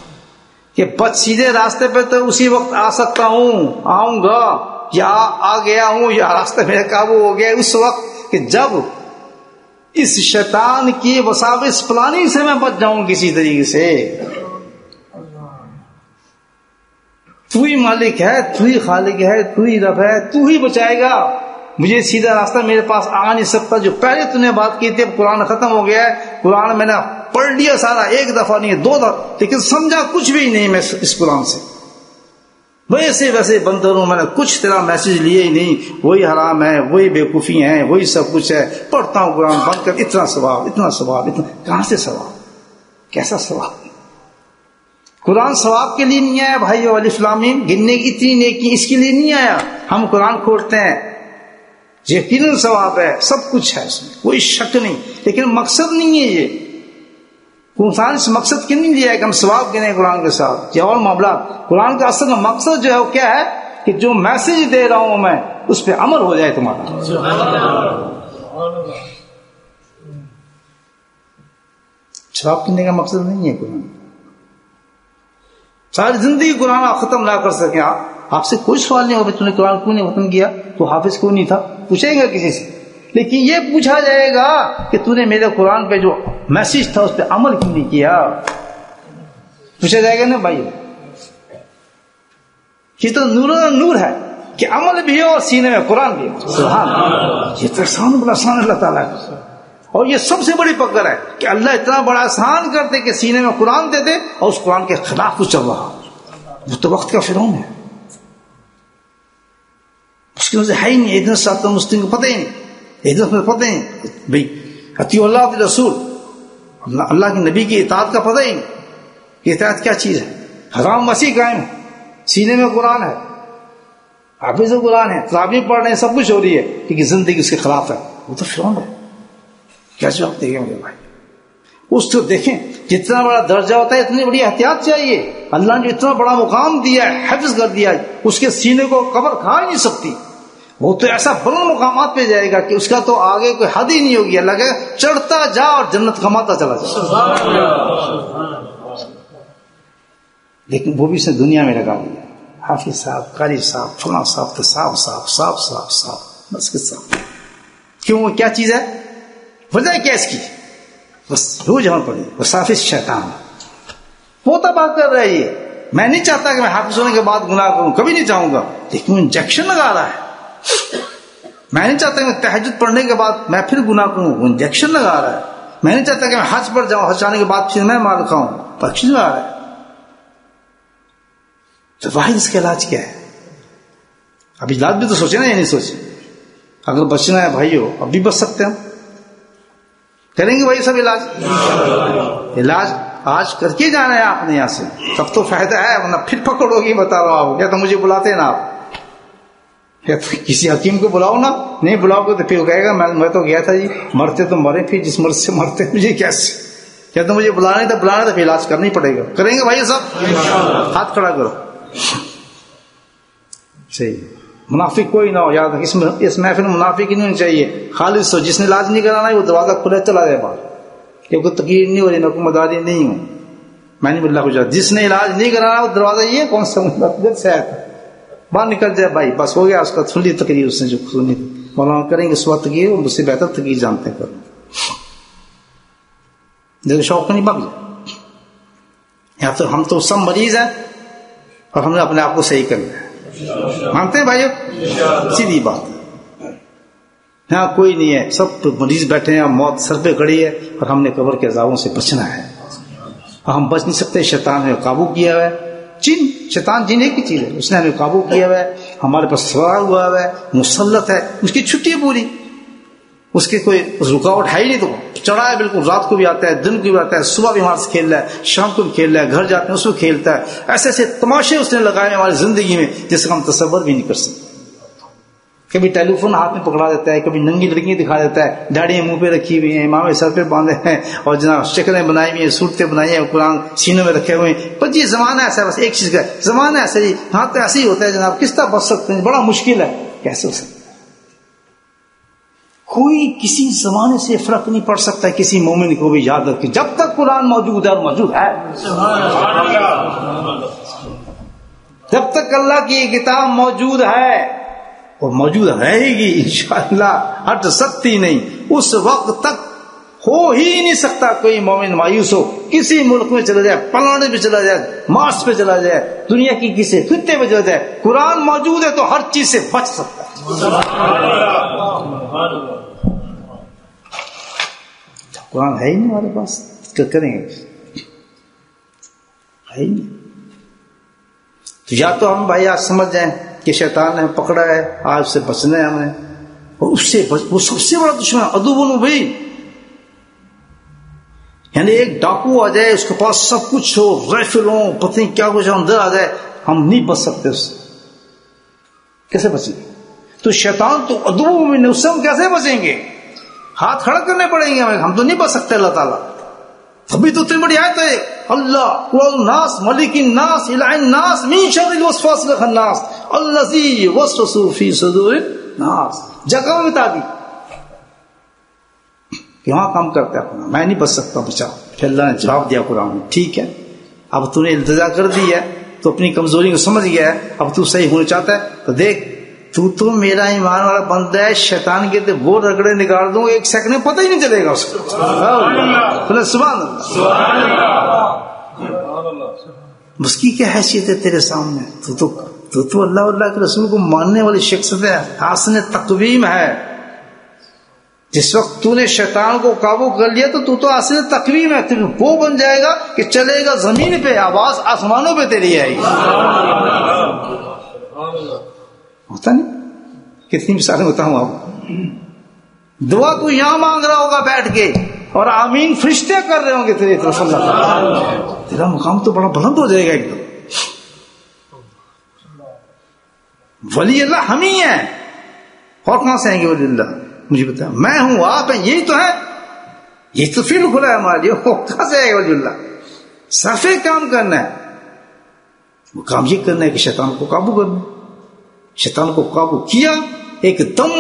کہ بس سیدھے راستے پہ تو اسی وقت آ سکتا ہوں، آؤں گا، یا آ گیا ہوں، یا راستہ میرے قابو ہو گیا اس وقت کہ جب اس شیطان کی وساوس پلانی سے میں بچ جاؤں کسی طریقے سے. تو ہی مالک ہے، تو ہی خالق ہے، تو ہی رب ہے، تو ہی بچائے گا. مجھے سیدھا راستہ میرے پاس آ نہیں سکتا. جو پہلے تو نے بات کی تھی، اب قرآن ختم ہو گیا ہے، قرآن میں نے پڑھ لیا سارا، ایک دفعہ نہیں، 2 دفعہ، لیکن سمجھا کچھ بھی نہیں میں اس قرآن سے. ویسے ویسے بندہ ہوں، میں نے کچھ تیرا میسج لیے ہی نہیں. وہی حرام ہے، وہی بیوقوفی ہیں، وہی سب کچھ ہے. پڑھتا ہوں قرآن بند کر، اتنا ثواب، اتنا ثواب، اتنا. کہاں سے ثواب؟ کیسا ثواب؟ قرآن ثواب کے لیے نہیں آیا بھائیو. الف لام میم گننے کی اتنی نیکی اس کے لیے نہیں آیا. ہم قرآن کھولتے ہیں، یقیناً ثواب ہے، سب کچھ ہے، اس میں کوئی شک نہیں، لیکن مقصد نہیں ہے یہ. انسان اس مقصد کے نہیں لیا ہے کہ ہم ثواب گنے قرآن کے ساتھ یا اور معاملات. قرآن کا اصل مقصد جو ہے وہ کیا ہے کہ جو میسج دے رہا ہوں میں اس پہ عمل ہو جائے تمہارا. ثواب گننے کا مقصد نہیں ہے قرآن. ساری زندگی قرآن آپ ختم نہ کر سکیں. آپ سے کوئی سوال نہیں ہوگا تم نے قرآن کیوں نہیں ختم کیا، تو حافظ کیوں نہیں تھا، پوچھیں گے کسی سے. لیکن یہ پوچھا جائے گا کہ تو نے میرے قرآن پہ جو میسج تھا اس پہ عمل کیوں نہیں کیا. پوچھا جائے گا نا بھائی. یہ تو نور ہے کہ عمل بھی ہو اور سینے میں قرآن بھی ہو. سبحان اللہ، یہ تو احسان بڑا احسان اللہ تعالیٰ کا. اور یہ سب سے بڑی پکڑ ہے کہ اللہ اتنا بڑا احسان کرتے کہ سینے میں قرآن دے دے اور اس قرآن کے خلاف کچھ چل رہا. وہ تو وقت کا فرعون ہے، اس کی وجہ ہے ہی نہیں. ادھر ساتھ مسلم کو پتہ ہی نہیں، ادھر میں پتہ ہی نہیں بھائی اطیع اللہ و رسول، اللہ کے نبی کی اطاعت کا پتہ ہی نہیں کہ اطاعت کیا چیز ہے. حرام مسیح قائم ہے، سینے میں قرآن ہے، حافظ قرآن ہے، تراویح پڑھ رہے ہیں، سب کچھ ہو رہی ہے، لیکن زندگی اس کے خلاف ہے. وہ تو فرعون ہے. کیا جواب دیں گے میرے بھائی؟ اس کو دیکھیں، جتنا بڑا درجہ ہوتا ہے اتنی بڑی احتیاط چاہیے. اللہ نے اتنا بڑا مقام دیا ہے، حفظ کر دیا ہے، اس کے سینے کو قبر کھا ہی نہیں سکتی. وہ تو ایسا بلند مقامات پہ جائے گا کہ اس کا تو آگے کوئی حد ہی نہیں ہوگی. اللہ کہ چڑھتا جا اور جنت کماتا چلا جا. لیکن وہ بھی اس نے دنیا میں لگا دیا. حافظ صاحب، قاری صاحب، فلاں صاحب، تو صاحب بس کے صاحب. کیوں؟ وہ کیا چیز ہے؟ وجہ کیا اس کی؟ بس روز ہم پڑے وسافس شیطان وہ تباہ کر رہا ہے. یہ میں نہیں چاہتا کہ میں حافظ ہونے کے بعد گناہ کروں، کبھی نہیں چاہوں گا، لیکن وہ انجیکشن لگا رہا ہے. میں نہیں چاہتا کہ تہجد پڑھنے کے بعد میں پھر گناہ کروں، وہ انجیکشن لگا رہا ہے. میں نہیں چاہتا کہ میں حج پر جاؤں، حج آنے کے بعد پھر میں مار کھاؤں، ویکسین لگا رہا ہے. تو واحد اس کا علاج کیا ہے؟ اب علاج بھی تو سوچے نا، یہ نہیں سوچے. اگر بچنا ہے بھائیو، اب بھی بچ سکتے ہم، کریں گے بھائی سب علاج. آج کر کے جانا ہے آپ نے یہاں سے، تب تو فائدہ ہے، ورنہ پھر پکڑو گی. بتا رہا ہوں آپ، یا تو مجھے بلاتے نا آپ، یا تو کسی حکیم کو بلاؤ نا، نہیں بلاؤ گے تو پھر وہ کہے گا میں تو گیا تھا جی، مرتے تو مرے، پھر جس مرض سے مرتے مجھے کیسے. یا تو مجھے بلانے تو پھر علاج کرنا ہی پڑے گا. کریں گے بھائی صاحب؟ ہاتھ کھڑا کرو. صحیح. منافق کوئی نہ ہو، یاد اس محفل میں منافق ہی نہیں ہونی چاہیے. خالص ہو. جس نے علاج نہیں کرانا ہے وہ دروازہ کھلے چلا جائے باہر، کیونکہ تقریر نہیں ہو رہی، میں کوئی مداری نہیں ہوں، میں نہیں بلّہ کچھ. جس نے علاج نہیں کرانا وہ دروازہ یہ کون سا سے باہر نکل جائے بھائی، بس ہو گیا اس کا. سن لی تقریر اس نے جو سنی، مولانا کریں گے اس وقت تقریر، وہ مجھ سے بہتر تقریر جانتے ہیں. دیکھو شوق نہیں بھگ جائے. یا تو ہم تو سب مریض ہیں اور ہم نے اپنے آپ کو صحیح کرنا ہے. مانتے ہیں بھائیو؟ سیدھی بات. یہاں کوئی نہیں ہے، سب مریض بیٹھے ہیں، موت سر پہ کھڑی ہے، اور ہم نے قبر کے عذابوں سے بچنا ہے. اور ہم بچ نہیں سکتے. شیطان نے قابو کیا ہوا ہے. شیطان جن ایک ہی چیز ہے، اس نے ہمیں قابو کیا ہوا ہے، ہمارے پاس سوار ہوا ہوا ہے، مسلط ہے. اس کی چھٹی ہے پوری، اس کی کوئی رکاوٹ ہے ہی نہیں. تو چڑھا ہے بالکل، رات کو بھی آتا ہے، دن کو بھی آتا ہے، صبح بھی ہمارے سے کھیل رہا ہے، شام کو بھی کھیل رہا ہے، گھر جاتے ہیں اس کو کھیلتا ہے. ایسے ایسے تماشے اس نے لگائے ہماری زندگی میں جس کا ہم تصور بھی نہیں کر سکتے. کبھی ٹیلی فون ہاتھ میں پکڑا دیتا ہے، کبھی ننگی لڑکیاں دکھا دیتا ہے، داڑیاں منہ پہ رکھی ہوئی ہیں، امامے سر پہ باندھے ہیں، اور جناب شکلیں بنائی ہوئی ہیں، صورتیں بنائی ہیں، قرآن سینوں میں رکھے ہوئے ہیں. پر جی زمانہ ایسا ہے، بس ایک چیز کا زمانہ ایسا ہی. ہاں تو ایسے ہی ہوتا ہے جناب. کس طرح بچ سکتے ہیں؟ بڑا مشکل ہے. کیسے ہو سکتا ہے؟ کوئی کسی زمانے سے فرق نہیں پڑ سکتا. کسی مومن کو بھی یاد رکھے، جب تک قرآن موجود ہے، اور موجود ہے، جب تک اللہ کی کتاب موجود ہے، اور موجود رہے گی انشاءاللہ، ہٹ سکتی نہیں. اس وقت تک ہو ہی نہیں سکتا کوئی مومن مایوس ہو. کسی ملک میں چلا جائے، پلانے پہ چلا جائے، مارس پہ چلا جائے، دنیا کی کسی خطے پہ چلا جائے، قرآن موجود ہے تو ہر چیز سے بچ سکتا ہے. قرآن ہے ہی نہیں ہمارے پاس، کیا کریں گے؟ ہے ہی نہیں. تو یا تو ہم بھائی آج سمجھ جائیں کہ شیطان نے پکڑا ہے، آج سے بچنا ہے ہمیں، اور اس سے وہ سب سے بڑا دشمن ادو بنو بھائی. یعنی ایک ڈاکو آ جائے، اس کے پاس سب کچھ ہو، رائفل ہو، پتہ نہیں کیا کچھ اندر آ جائے، ہم نہیں بچ سکتے اس سے. کیسے بچیں گے؟ تو شیطان تو ادو میں، اس سے ہم کیسے بچیں گے؟ ہاتھ کھڑا کرنے پڑیں گے ہمیں، ہم تو نہیں بچ سکتے اللہ تعالیٰ. ابھی تو اتنی بڑی آیت ہے، اللہ قل الناس ملک الناس الہ الناس من شر الوسواس الخناس الذی یوسوس فی صدور الناس. جگہ بتا دی کہ وہاں کام کرتا ہے اپنا، میں نہیں بچ سکتا، بچاؤ. پھر اللہ نے جواب دیا قرآن میں، ٹھیک ہے اب تو نے التجا کر دی ہے، تو اپنی کمزوری کو سمجھ گیا ہے، اب تو صحیح ہونا چاہتا ہے تو دیکھ، تو میرا ایمان والا بندہ ہے، شیطان کے وہ رگڑے نکال دوں، ایک سیکنڈ میں پتہ ہی نہیں چلے گا اس کو. سبحان اللہ. اس کی کیا حیثیت ہے تیرے سامنے؟ تو اللہ کے رسول کو ماننے والی شخصیت ہے، حسن تقویم ہے. جس وقت تو نے شیطان کو قابو کر لیا تو حسن تقویم ہے. پھر وہ بن جائے گا کہ چلے گا زمین پہ، آواز آسمانوں پہ تیری آئے گی. ہوتا نہیں؟ کتنی مثالیں بتاؤں آپ. دعا تو یہاں مانگ رہا ہوگا بیٹھ کے، اور آمین فرشتے کر رہے ہوں گے تیرے طرف. اللہ تیرا مقام تو بڑا بلند ہو جائے گا ایک دم. ولی اللہ ہم ہی ہیں، اور کہاں سے آئیں گے ولی اللہ؟ مجھے بتا، میں ہوں، آپ ہیں، یہی تو ہے، یہ تو فیل کھلا ہے ہمارے لیے. کہاں سے آئے گا ولی اللہ؟ صرف کام کرنا ہے. وہ کام یہ کرنا ہے کہ شیطان کو قابو کرنا. شیطان کو قابو کیا، ایک دم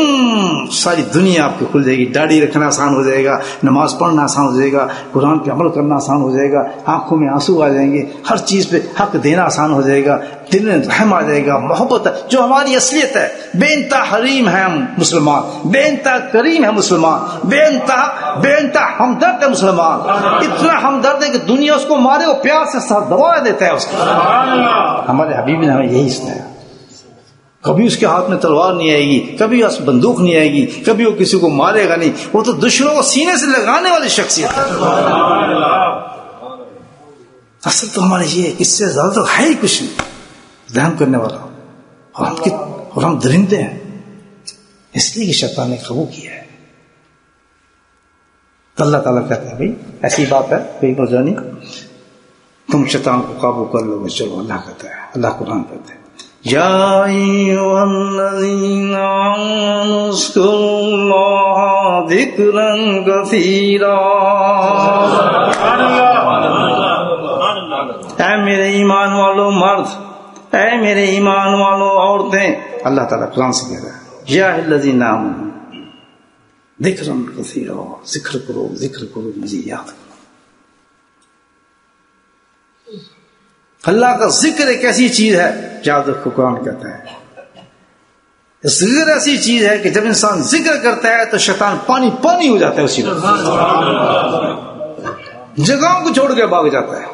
ساری دنیا آپ کی کھل جائے گی. داڑھی رکھنا آسان ہو جائے گا، نماز پڑھنا آسان ہو جائے گا، قرآن پہ عمل کرنا آسان ہو جائے گا، آنکھوں میں آنسو آ جائیں گے، ہر چیز پہ حق دینا آسان ہو جائے گا، دل میں رحم آ جائے گا، محبت جو ہماری اصلیت ہے. بے انتہا حریم ہے ہم مسلمان، بے انتہا کریم ہے مسلمان، بے انتہا ہمدرد ہے مسلمان. اتنا ہمدرد ہے کہ دنیا اس کو مارے وہ پیار سے سر دبا دیتا ہے اس کو. ہمارے حبیب نے ہمیں یہی سنایا. کبھی اس کے ہاتھ میں تلوار نہیں آئے گی، کبھی اس بندوق نہیں آئے گی، کبھی وہ کسی کو مارے گا نہیں. وہ تو دشمنوں کو سینے سے لگانے والی شخصیت ہے. اصل تو ہمارے یہ اس سے زیادہ تو ہے ہی کچھ نہیں رحم کرنے والا. اور ہم درندے ہیں، اس لیے کہ شیطان نے قبول کیا ہے. تو اللہ تعالیٰ کہتے ہیں بھائی ایسی بات ہے کوئی مرجانی تم شیطان کو قابو کر لو گے. چلو اللہ کہتا ہے, اللہ قرآن کہتا ہے یا ایھا الذین آمنوا اذکروا اللہ ذکرا کثیرا. اے میرے ایمان والو مرد, اے میرے ایمان والو عورتیں, اللہ تعالیٰ قرآن سے کہہ رہا ہے یا الذین آمنوا ذکرا کثیرا, ذکر کرو ذکر کرو, مجھے یاد کرو. اللہ کا ذکر ایک ایسی چیز ہے, یاد رکھو قرآن کہتا ہے ذکر ایسی چیز ہے کہ جب انسان ذکر کرتا ہے تو شیطان پانی پانی ہو جاتا ہے, اسی وقت جگہوں کو چھوڑ کے بھاگ جاتا ہے.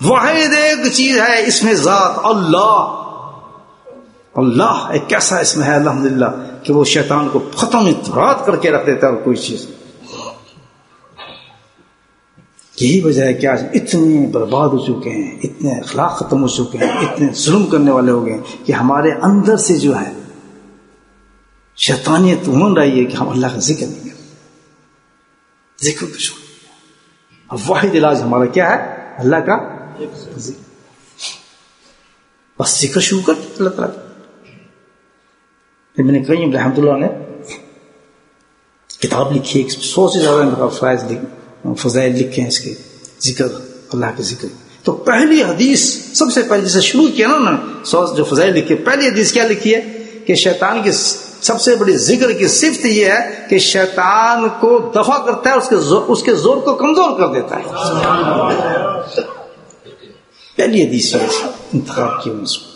واحد ایک چیز ہے اس میں ذات اللہ. اللہ ایک ایسا اسم ہے الحمدللہ کہ وہ شیطان کو ختم اطراط کر کے رکھ دیتا ہے, اور کوئی چیز. یہی وجہ ہے کہ آج اتنے برباد ہو چکے ہیں, اتنے اخلاق ختم ہو چکے ہیں, اتنے ظلم کرنے والے ہو گئے ہیں کہ ہمارے اندر سے جو ہے شیطانیت ڈھونڈ رہی ہے کہ ہم اللہ کا ذکر نہیں کرتے, ذکر کو چھوڑ. اب واحد علاج ہمارا کیا ہے؟ اللہ کا ذکر. بس ذکر شروع کر اللہ تعالیٰ. ابن قیم رحمۃ اللہ نے کتاب لکھی, 100 سے زیادہ فضائل لکھے ہیں اس کے ذکر, اللہ کے ذکر. تو پہلی حدیث سب سے پہلے جسے شروع کیا نا انہوں نے 100 جو فضائل لکھی, پہلی حدیث کیا لکھی ہے کہ شیطان کی سب سے بڑی ذکر کی صفت یہ ہے کہ شیطان کو دفع کرتا ہے, اس کے زور کو کمزور کر دیتا ہے. پہلی حدیث انتخاب کی اس کو.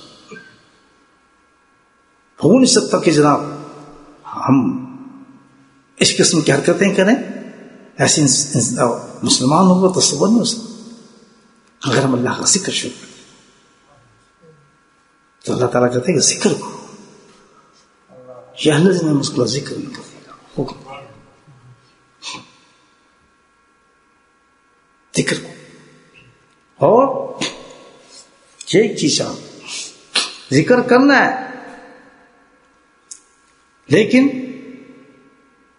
ہو نہیں سکتا کہ جناب ہم اس قسم کی حرکتیں کریں, ایسے مسلمان ہوگا تصور نہیں ہو سکتا. اگر ہم اللہ کا ذکر شروع کریں تو اللہ تعالیٰ کہتے ہیں کہ ذکر کو یا اللہ نے مسکلا ذکر نہیں کر ہوگا, ذکر کو. اور ایک چیز آپ ذکر کرنا ہے, لیکن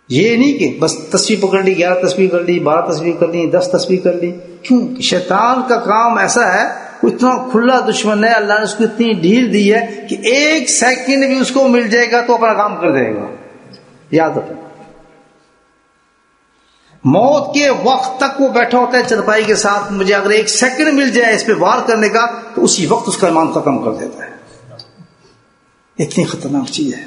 یہ نہیں کہ بس تصویر پکڑ لی, 11 تصویر کر لی, 12 تصویر کر لی, 10 تصویر کر لی. کیوں؟ شیطان کا کام ایسا ہے, اتنا کھلا دشمن ہے, اللہ نے اس کو اتنی ڈھیل دی ہے کہ 1 سیکنڈ بھی اس کو مل جائے گا تو اپنا کام کر دے گا. یاد رکھو, موت کے وقت تک وہ بیٹھا ہوتا ہے چرپائی کے ساتھ, مجھے اگر 1 سیکنڈ مل جائے اس پہ وار کرنے کا تو اسی وقت اس کا ایمان ختم کر دیتا ہے. اتنی خطرناک چیز ہے.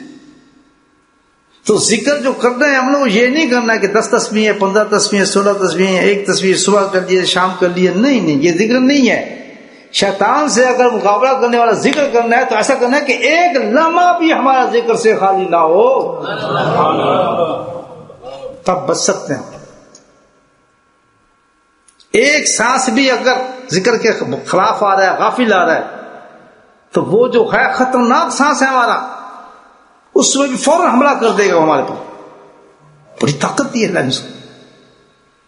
تو ذکر جو کرنا ہے ہم لوگ یہ نہیں کرنا کہ 10 تصویریں, 15 تصویریں, 16 تصویریں, 1 تصویر صبح کر لیے, شام کر لیے. نہیں, یہ ذکر نہیں ہے. شیطان سے اگر مقابلہ کرنے والا ذکر کرنا ہے تو ایسا کرنا ہے کہ 1 لمحہ بھی ہمارا ذکر سے خالی نہ ہو, تب بچ سکتے ہیں. 1 سانس بھی اگر ذکر کے خلاف آ رہا ہے, غافل آ رہا ہے, تو وہ جو ہے خطرناک سانس ہے ہمارا, اس میں بھی فوراً حملہ کر دے گا ہمارے پر. بڑی طاقت دی ہے اللہ نے اس کو,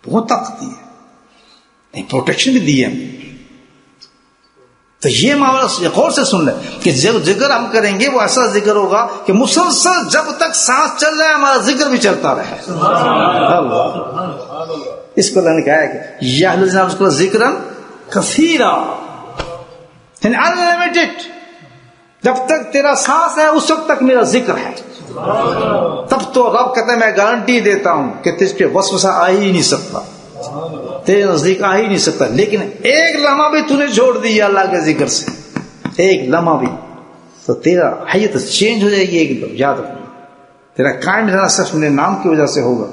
بہت طاقت دی ہے, نہیں پروٹیکشن بھی دی ہے. تو یہ معاملہ غور سے سن لیں کہ ذکر ہم کریں گے وہ ایسا ذکر ہوگا کہ مسلسل جب تک سانس چل رہا ہے ہمارا ذکر بھی چلتا رہے. اس کو اللہ نے کہا ہے کہ یا اس کو ذکرن کثیرا, یعنی انلمیٹڈ. جب تک تیرا سانس ہے اس وقت تک میرا ذکر ہے. تب تو رب کہتا ہے میں گارنٹی دیتا ہوں کہ تجھ پہ وسوسہ آ ہی نہیں سکتا, تیرے نزدیک آ ہی نہیں سکتا. لیکن 1 لمحہ بھی تو نے چھوڑ دیا اللہ کے ذکر سے, 1 لمحہ بھی, تو تیرا حیت چینج ہو جائے گی. ایک دم یاد رکھنا, تیرا قائم رہنا صرف میرے نام کی وجہ سے ہوگا.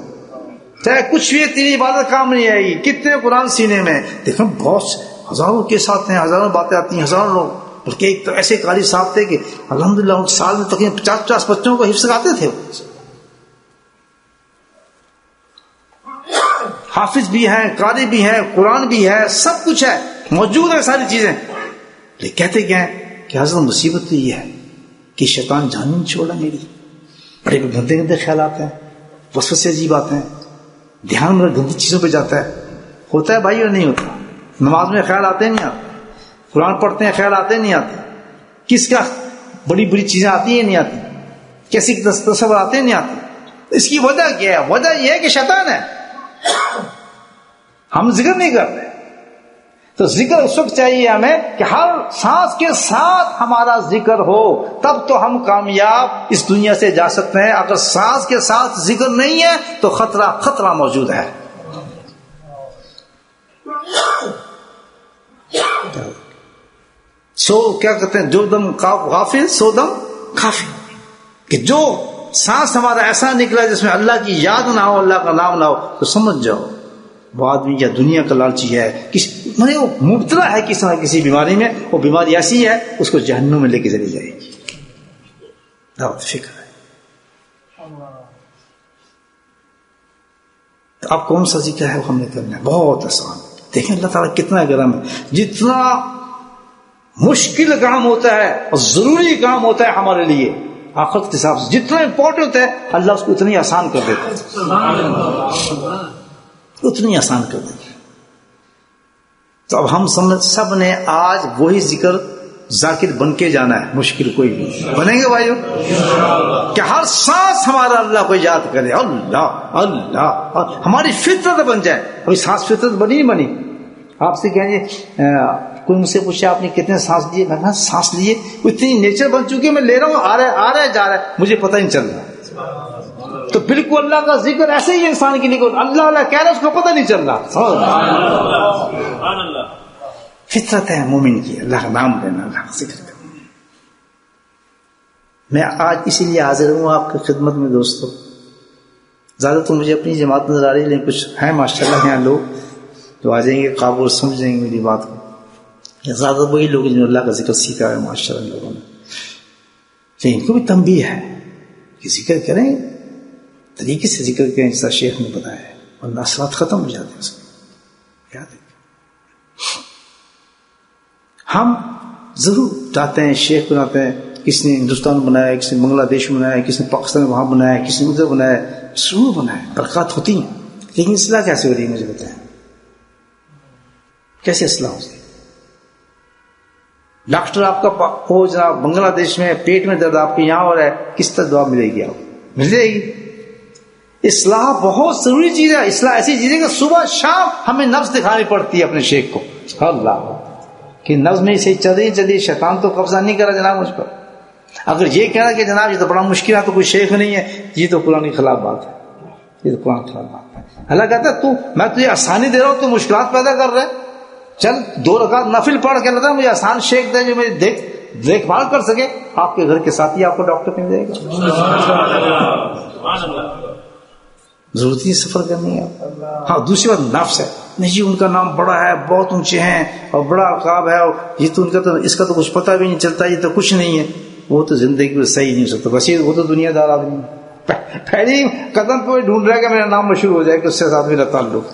چاہے کچھ بھی تیری عبادت کام نہیں آئے گی. کتنے قرآن سینے میں دیکھو, بہت ہزاروں کے ساتھ ہیں, ہزاروں باتیں آتی ہیں, ہزاروں لوگ. بلکہ ایک تو ایسے قاری صاحب تھے کہ الحمدللہ ان سال میں تقریباً 50 بچوں کو حفظ کراتے تھے. حافظ بھی ہیں, قاری بھی ہیں, قرآن بھی ہے, سب کچھ ہے, موجود ہے ساری چیزیں. لیکن کہتے کیا ہیں کہ حضرت مصیبت تو یہ ہے کہ شیطان جان نہیں چھوڑا میری. بڑے گندے گندے خیالات ہیں, وسوسے عجیب آتے ہیں, دھیان میرا گندی چیزوں پہ جاتا ہے. ہوتا ہے بھائی اور نہیں ہوتا؟ نماز میں خیال آتے نہیں آتے, قرآن پڑھتے ہیں خیال آتے نہیں آتے, کس کا بڑی بڑی چیزیں آتی ہیں نہیں آتی, کیسی تصور آتے نہیں آتے. اس کی وجہ کیا ہے؟ وجہ یہ ہے کہ شیطان ہے. ہم ذکر نہیں کرتے. تو ذکر اس وقت چاہیے ہمیں کہ ہر سانس کے ساتھ ہمارا ذکر ہو، تب تو ہم کامیاب اس دنیا سے جا سکتے ہیں. اگر سانس کے ساتھ ذکر نہیں ہے تو خطرہ موجود ہے. سو کیا کہتے ہیں، جو دم غافل سو دم کافی، کہ جو سانس ہمارا ایسا نکلا جس میں اللہ کی یاد نہ ہو، اللہ کا نام نہ ہو، تو سمجھ جاؤ وہ آدمی یا دنیا کا لالچی ہے، وہ مبتلا ہے کسی نہ کسی بیماری میں. وہ بیماری ایسی ہے اس کو جہنم میں لے کے چلی جائے گی. دعوت فکر ہے. تو اب کون سا ذکر ہے وہ ہم نے کرنا ہے، بہت آسان. دیکھیں اللہ تعالیٰ کتنا گرم ہے. جتنا مشکل کام ہوتا ہے اور ضروری کام ہوتا ہے ہمارے لیے آخرت کے حساب سے، جتنا امپورٹنٹ ہوتا ہے اللہ اس کو اتنی آسان کر دیتا ہے، اتنی آسان کر دیتا ہے. تو اب ہم سب نے آج وہی ذکر ذاکر بن کے جانا ہے. مشکل کوئی نہیں بنیں گے بھائیو، کہ ہر سانس ہمارا اللہ کو یاد کرے. اللہ اللہ ہماری فطرت بن جائے. ابھی سانس فطرت بنی نہیں بنی. آپ سے کہیں گے کوئی مجھ سے پوچھے آپ نے کتنے سانس لیے، میں کہا سانس لیے اتنی نیچر بن چکی ہے، میں لے رہا ہوں، آ رہا ہے جا رہا ہے، مجھے پتہ نہیں چل رہا. تو بالکل اللہ کا ذکر ایسے ہی انسان کے لیے اللہ اللہ کہہ رہا ہے، اس کو پتہ نہیں چل رہا. فطرت ہے مومن کی اللہ کا نام لینا، اللہ کا ذکر کرنا. میں آج اسی لیے حاضر ہوں آپ کی خدمت میں دوستوں. زیادہ تو مجھے اپنی جماعت نظر آ رہی ہے، لیکن کچھ ہیں ماشاءاللہ یہاں لوگ جو آ جائیں گے قابل سمجھ جائیں گے میری بات کو. زیادہ وہی لوگ جنہوں نے اللہ کا ذکر سیکھا ہے ماشاءاللہ لوگوں نے. ان کو بھی تنبیہ ہے کہ ذکر کریں، طریقے سے ذکر کریں جیسا شیخ نے بتایا ہے، ورنہ اثرات ختم ہو جاتے ہیں اس کے. یاد ہے ہم ضرور چاہتے ہیں شیخ بناتے ہیں، کسی نے ہندوستان بنایا، کسی نے بنگلہ دیش بنایا، کسی نے پاکستان وہاں بنایا، کسی نے ادھر بنایا، ضرور بنایا، برکات ہوتی ہیں. لیکن اصلاح کیسے ہو رہی ہے مجھے بتائیں، کیسے اصلاح ہو رہی ہے؟ ڈاکٹر آپ کا ہو جناب بنگلہ دیش میں، پیٹ میں درد آپ کے یہاں ہو رہا ہے، کس طرح دعا ملے گی؟ آپ مل جائے گی. اصلاح بہت ضروری چیز ہے. اصلاح ایسی چیز ہے کہ صبح شام ہمیں نفس دکھانی پڑتی ہے اپنے شیخ کو. اللہ کہ نفس میں سے چل رہی شیطان تو قبضہ نہیں کرا جناب مجھ پر. اگر یہ کہنا کہ جناب یہ تو بڑا مشکل ہے، تو کوئی شیخ نہیں ہے، یہ تو قرآن کے خلاف بات ہے. یہ تو قرآن کے خلاف بات ہے. اللہ کہتا ہے میں تجھے آسانی دے رہا ہوں، تو مشکلات پیدا کر رہے. چل 2 رکعت نفل پڑھ کے اللہ مجھے آسان شیخ دے جو میری دیکھ بھال کر سکے. آپ کے گھر کے ساتھ ہی آپ کو ڈاکٹر مل جائے گا. ضرورت ہی سفر کرنی ہے. ہاں دوسری بات نفس ہے، نہیں جی ان کا نام بڑا ہے، بہت اونچے ہیں اور بڑا عقاب ہے، اور یہ تو ان کا تو اس کا تو کچھ پتہ بھی نہیں چلتا، یہ تو کچھ نہیں ہے. وہ تو زندگی میں صحیح نہیں ہو سکتا. بس وہ تو دنیا دار آدمی پہلی قدم پہ ڈھونڈ رہا ہے کہ میرا نام مشہور ہو جائے کہ اس سے ساتھ میرا تعلق.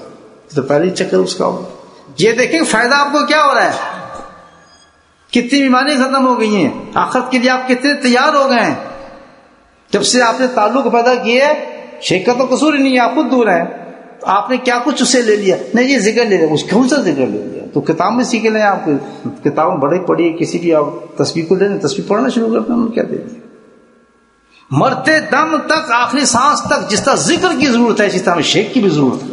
تو پہلی چکر اس کا ہوگا. یہ دیکھیں فائدہ آپ کو کیا ہو رہا ہے، کتنی بیماریاں ختم ہو گئی ہیں. آخرت کے لیے آپ کتنے تیار ہو گئے ہیں جب سے آپ نے تعلق پیدا کیا ہے. شیخ کا تو قصور ہی نہیں ہے، آپ خود دور ہیں. آپ نے کیا کچھ اسے لے لیا؟ نہیں یہ ذکر لے لیا. اس کون سا ذکر لے لیا؟ تو کتاب میں سیکھ لیں. آپ کتاب بڑے پڑھیے، کسی بھی آپ تسبیح کو لے لیں، تسبیح پڑھنا شروع کرتے ہیں. انہوں نے کیا دے دیا؟ مرتے دم تک، آخری سانس تک جس طرح ذکر کی ضرورت ہے، اسی طرح ہمیں شیخ کی بھی ضرورت ہے.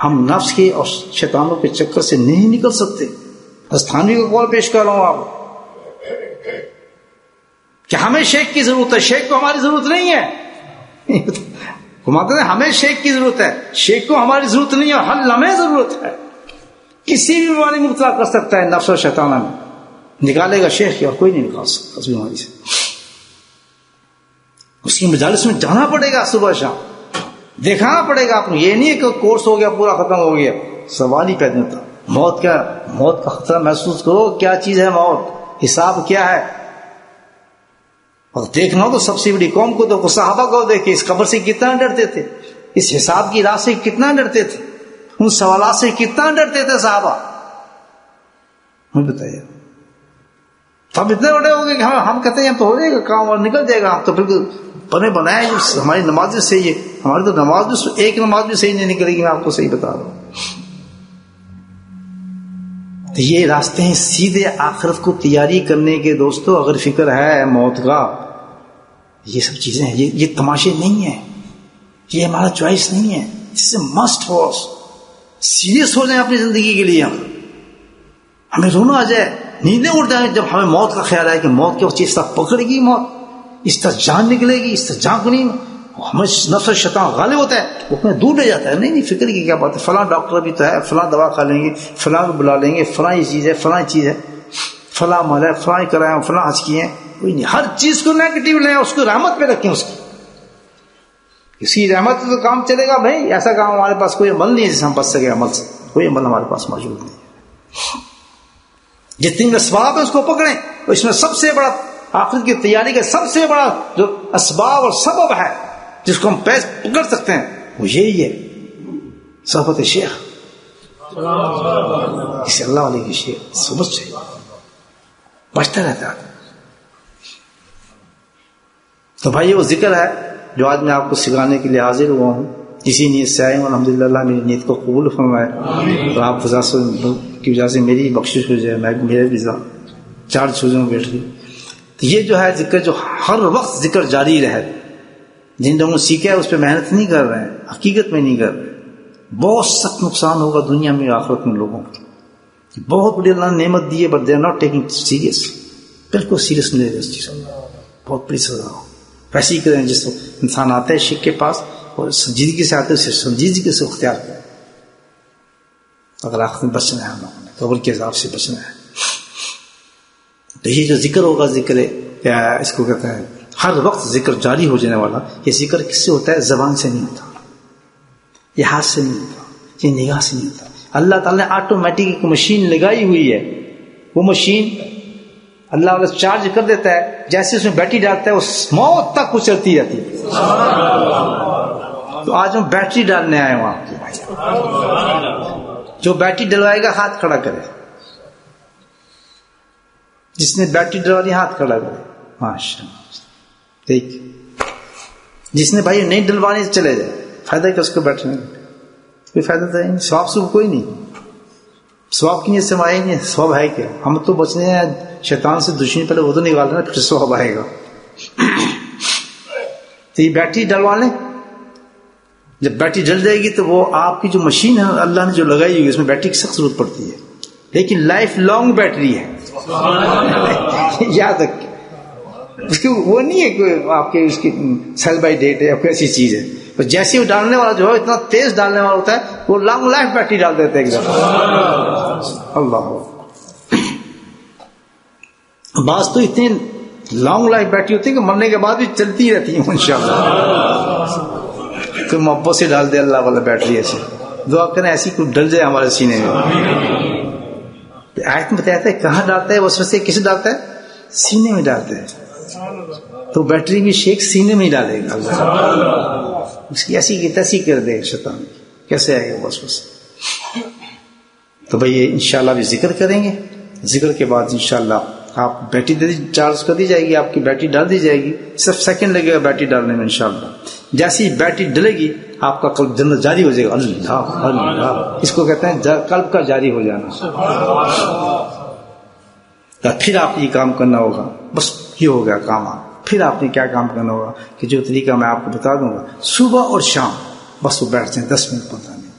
ہم نفس کے اور شیطانوں کے چکر سے نہیں نکل سکتے. استھانوی کا قول پیش کر رہا ہوں آپ کہ ہمیں شیخ کی ضرورت ہے، شیخ کو ہماری ضرورت نہیں ہے. گھماتے ہیں ہمیں شیخ کی ضرورت ہے، شیخ کو ہماری ضرورت نہیں ہے. ہر لمحے ضرورت ہے. کسی بھی بیماری میں مبتلا کر سکتا ہے نفس اور شیطانہ میں. نکالے گا شیخ، اور کوئی نہیں نکال سکتا اس بیماری سے. اس کی مجالس میں جانا پڑے گا، صبح شام دکھانا پڑے گا آپ کو. یہ نہیں ہے کہ کورس ہو گیا پورا ختم ہو گیا. سوال ہی پیدا ہوتا. موت کا خطرہ محسوس کرو. کیا چیز ہے موت؟ حساب کیا ہے؟ اور دیکھنا ہو تو سب سے بڑی قوم کو تو صحابہ کو دیکھے. اس قبر سے کتنا ڈرتے تھے، اس حساب کی راہ سے کتنا ڈرتے تھے، ان سوالات سے کتنا ڈرتے تھے صحابہ. بتائیے ہم اتنے بڑے ہو گئے کہ ہم کہتے ہیں ہم تو ہو جائے گا کام اور نکل جائے گا. ہم تو بالکل بنے بنائے. ہماری نماز بھی صحیح ہے. ہماری تو نماز بھی ایک نماز بھی صحیح نہیں نکلے گی. میں آپ کو صحیح بتا رہا ہوں. تو یہ راستے ہیں سیدھے آخرت کو تیاری کرنے کے. دوستو اگر فکر ہے موت کا، یہ سب چیزیں ہیں، یہ تماشے نہیں ہیں، یہ ہمارا چوائس نہیں ہے. دس از اے مسٹ فار اس. سیریس ہو جائیں اپنی زندگی کے لیے, ہمیں رونا آ جائے, نیندیں اڑ جائیں جب ہمیں موت کا خیال آئے کہ موت کے وقت اس طرح پکڑے گی, موت اس طرح جان نکلے گی, اس طرح جان کنی, ہمیں نفس شیطان غالب ہوتا ہے, وہ ہمیں دور لے جاتا ہے. نہیں فکر کی کیا بات ہے, فلاں ڈاکٹر بھی تو ہے, فلاں دوا کھا لیں گے, فلاں کو بلا لیں گے, فلاں یہ چیز ہے, فلاں چیز ہے, فلاں مال ہے, فلاں کرائے, فلاں حج کیے ہیں. کوئی نہیں, ہر چیز کو نیگیٹو لیں, اس کو رحمت پہ رکھیں. اس کی اسی رحمت سے تو کام چلے گا. بھائی ایسا کام ہمارے پاس کوئی عمل نہیں ہے جسے ہم بچ سکے, عمل سے کوئی عمل ہمارے پاس موجود نہیں. جتنے اسباب ہے اس کو پکڑیں. اس میں سب سے بڑا آخرت کی تیاری کا سب سے بڑا جو اسباب اور سبب ہے جس کو ہم پیس پکڑ سکتے ہیں وہ یہی ہے صحبت شیخ. اسے اللہ علیہ کی شیخ صحبت سے بچتا رہتا ہے. تو بھائی وہ ذکر ہے جو آج میں آپ کو سکھانے کے لیے حاضر ہوا ہوں. اسی نیت سے آئے ہوں. الحمدللہ اللہ میری نیت کو قبول فرمائے اور آپ کی وجہ سے میری بخشش ہو جائے, میں میرے بھی چارج ہو جاؤں بیٹھ کے. تو یہ جو ہے ذکر جو ہر وقت ذکر جاری رہے. جن لوگوں نے سیکھا ہے اس پہ محنت نہیں کر رہے ہیں, حقیقت میں نہیں کر رہے, بہت سخت نقصان ہوگا دنیا میں آخرت میں لوگوں کو. بہت بڑی اللہ نے نعمت دی ہے but they are not taking serious. بالکل سیریس نہیں لے رہے اس چیز کو. بہت بڑی سزا ہو. ویسے ہی کریں جس انسان آتا ہے شیخ کے پاس اور سنجیدگی سے آتے ہیں, سنجیدگی سے اختیار کریں. اگر آخر میں بچنا ہے ہم لوگوں نے, قبر کے عذاب سے بچنا ہے. تو یہ جو ذکر ہوگا, ذکر کیا اس کو کہتے ہیں ہر وقت ذکر جاری ہو جانے والا. یہ ذکر کس سے ہوتا ہے؟ زبان سے نہیں ہوتا, یہ ہاتھ سے نہیں ہوتا, یہ نگاہ سے نہیں ہوتا. اللہ تعالیٰ نے آٹومیٹک ایک مشین لگائی ہوئی ہے. وہ مشین اللہ والا چارج کر دیتا ہے, جیسے اس میں بیٹری ڈالتا ہے اس موت تک وہ چلتی رہتی ہے. تو آج ہم بیٹری ڈالنے آئے ہیں آپ کے بھائی. جو بیٹری ڈلوائے گا ہاتھ کھڑا کرے. جس نے بیٹری ڈلوانی ہاتھ کھڑا کرے. ماشاء اللہ. ٹھیک, جس نے بھائی نہیں ڈلوانی چلے جائے. فائدہ کیا اس کو بیٹھنے کا؟ کوئی فائدہ تو نہیں. ثواب سے کوئی نہیں. ثواب کی نیت سے آئے نہیں. ثواب ہے کیا؟ ہم تو بچنے ہیں شیطان سے دشمنی, پہلے وہ تو نکال لینا پھر ثواب آئے گا. تو یہ بیٹری ڈلوا لیں. جب بیٹری ڈل جائے گی تو وہ آپ کی جو مشین ہے اللہ نے جو لگائی ہوئی اس میں بیٹری کی سخت ضرورت پڑتی ہے, لیکن لائف لانگ بیٹری ہے. یاد رکھ, اس کی وہ نہیں ہے کہ آپ کے اس کی سیل بائی ڈیٹ ہے یا کوئی ایسی چیز ہے. جیسے وہ ڈالنے والا جو ہے اتنا تیز ڈالنے والا ہوتا ہے, وہ لانگ لائف بیٹری ڈال دیتے ہیں ایک دفعہ. اللہ بعض تو اتنی لانگ لائف بیٹری ہوتی ہے کہ مرنے کے بعد بھی چلتی رہتی ہے انشاءاللہ. تو محبت سے ڈال دے اللہ والا بیٹری. ایسے دعا کریں ایسی کوئی ڈل جائے ہمارے سینے میں. آیت میں بتایا ہے کہاں ڈالتا ہے, وہ سے کسے ڈالتا ہے؟ سینے میں ڈالتا ہے. تو بیٹری بھی شیخ سینے میں ہی ڈالے گا اللہ. اس کی ایسی کی تیسی کر دے شیطان. کیسے آئے گا بس. تو بھائی انشاءاللہ بھی ذکر کریں گے. ذکر کے بعد انشاءاللہ آپ بیٹری دے چارج کر دی جائے گی, آپ کی بیٹری ڈال دی جائے گی. صرف سیکنڈ لگے گا بیٹری ڈالنے میں انشاءاللہ. جیسی بیٹری ڈلے گی آپ کا قلب جنت جاری ہو جائے گا. اللہ اللہ, اس کو کہتے ہیں قلب کا جاری ہو جانا. پھر آپ یہ کام کرنا ہوگا. بس یہ ہو گیا کام. پھر آپ نے کیا کام کرنا ہوگا کہ جو طریقہ میں آپ کو بتا دوں گا, صبح اور شام بس وہ بیٹھ جائیں 10 منٹ 15 منٹ,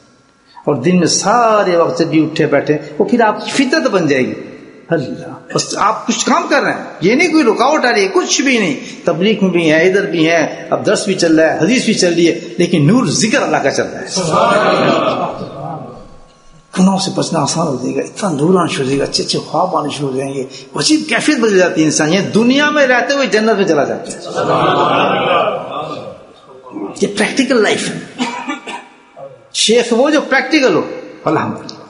اور دن میں سارے وقت سے بھی اٹھے بیٹھے, وہ پھر آپ کی فطرت بن جائے گی. اللہ, بس آپ کچھ کام کر رہے ہیں, یہ نہیں کوئی رکاوٹ آ رہی ہے, کچھ بھی نہیں. تبلیغ میں بھی ہے, ادھر بھی ہے, اب درس بھی چل رہا ہے, حدیث بھی چل رہی ہے, لیکن نور ذکر اللہ کا چل رہا ہے. گناہوں سے بچنا آسان ہو جائے گا, اتنا نور آنا شروع ہو جائے گا, اچھے اچھے خواب آنے شروع ہو جائیں گے, عجیب کیفیت بدل جاتی ہے انسان. یہ دنیا میں رہتے ہوئے جنت میں چلا جاتا ہے. یہ پریکٹیکل لائف ہے. شیخ وہ جو پریکٹیکل ہو, الحمدللہ.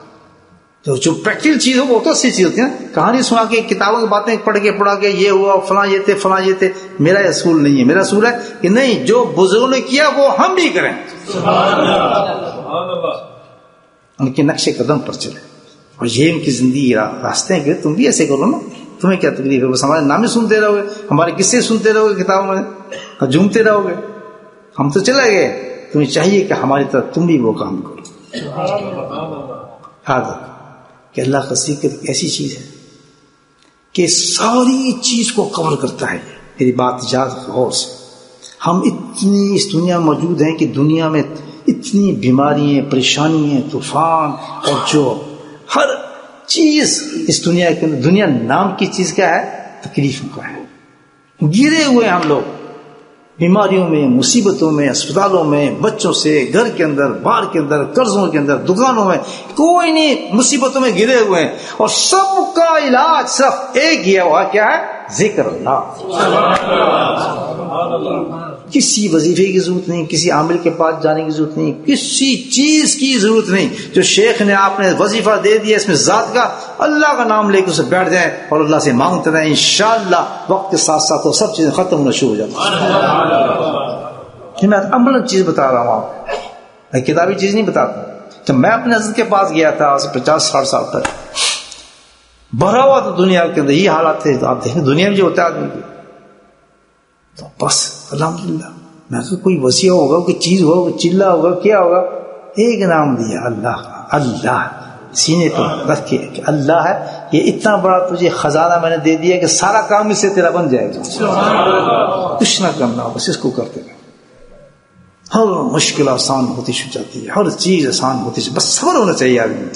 جو پریکٹیکل چیز ہو وہ تو اچھی چیز ہوتی ہے نا. کہانی سنا کے, کتابوں کی باتیں پڑھا کے یہ ہوا, فلاں یہ تھے, فلاں یہ تھے. میرا اصول نہیں ہے. میرا اصول ہے کہ نہیں, جو بزرگوں نے کیا وہ ہم بھی کریں. ان کے نقش قدم پر چلے, اور یہ ان کی زندگی راستے ہیں کہ تم بھی ایسے کرو نا. تمہیں کیا تکلیف ہے؟ بس ہمارے نام ہی سنتے رہو گے, ہمارے قصے سنتے رہو گے کتابوں میں, جھومتے رہو گے. ہم تو چلے گئے, تمہیں چاہیے کہ ہماری طرح تم بھی وہ کام کرو. یاد رکھو کہ اللہ کا ذکر ایک ایسی چیز ہے کہ ساری چیز کو کور کرتا ہے. میری بات یاد غور سے, ہم اتنی اس دنیا میں موجود ہیں کہ دنیا میں اتنی بیماریاں، پریشانیاں، طوفان، اور جو ہر چیز اس دنیا کے اندر، دنیا نام کی چیز کیا ہے؟ تکلیفوں کا ہے. گرے ہوئے ہم لوگ بیماریوں میں، مصیبتوں میں، اسپتالوں میں، بچوں سے، گھر کے اندر، باہر کے اندر، قرضوں کے اندر، دکانوں میں، کوئی نہیں، مصیبتوں میں گرے ہوئے ہیں. اور سب کا علاج صرف ایک ہی ہے، کیا ہے؟ ذکر اللہ. کسی وظیفے کی ضرورت نہیں، کسی عامل کے پاس جانے کی ضرورت نہیں، کسی چیز کی ضرورت نہیں. جو شیخ نے آپ نے وظیفہ دے دیا اس میں ذات کا، اللہ کا نام لے کے اسے بیٹھ جائیں اور اللہ سے مانگتے رہیں، انشاءاللہ وقت کے ساتھ ساتھ وہ سب چیزیں ختم ہونا شروع ہو جاتی ہیں. میں عمل چیز بتا رہا ہوں آپ، میں کتابی چیز نہیں بتاتا. جب میں اپنے حضرت کے پاس گیا تھا 50-60 سال تک، بھرا ہوا تو دنیا کے اندر یہ حالات تھے. تو آپ دیکھیں دنیا میں جو ہوتا ہے آدمی کی، تو بس الحمدللہ میں تو کوئی وسیع ہوگا، کوئی چیز ہوگا، کوئی چلہ ہوگا، کیا ہوگا، ایک نام دیا اللہ. اللہ سینے پر رکھ کے کہ اللہ ہے، یہ اتنا بڑا تجھے خزانہ میں نے دے دیا کہ سارا کام اس سے تیرا بن جائے گا، کچھ نہ کرنا، بس اس کو کرتے رہے. ہر مشکل آسان ہوتی چلی جاتی ہے، ہر چیز آسان ہوتی چلی، بس صبر ہونا چاہیے آدمی.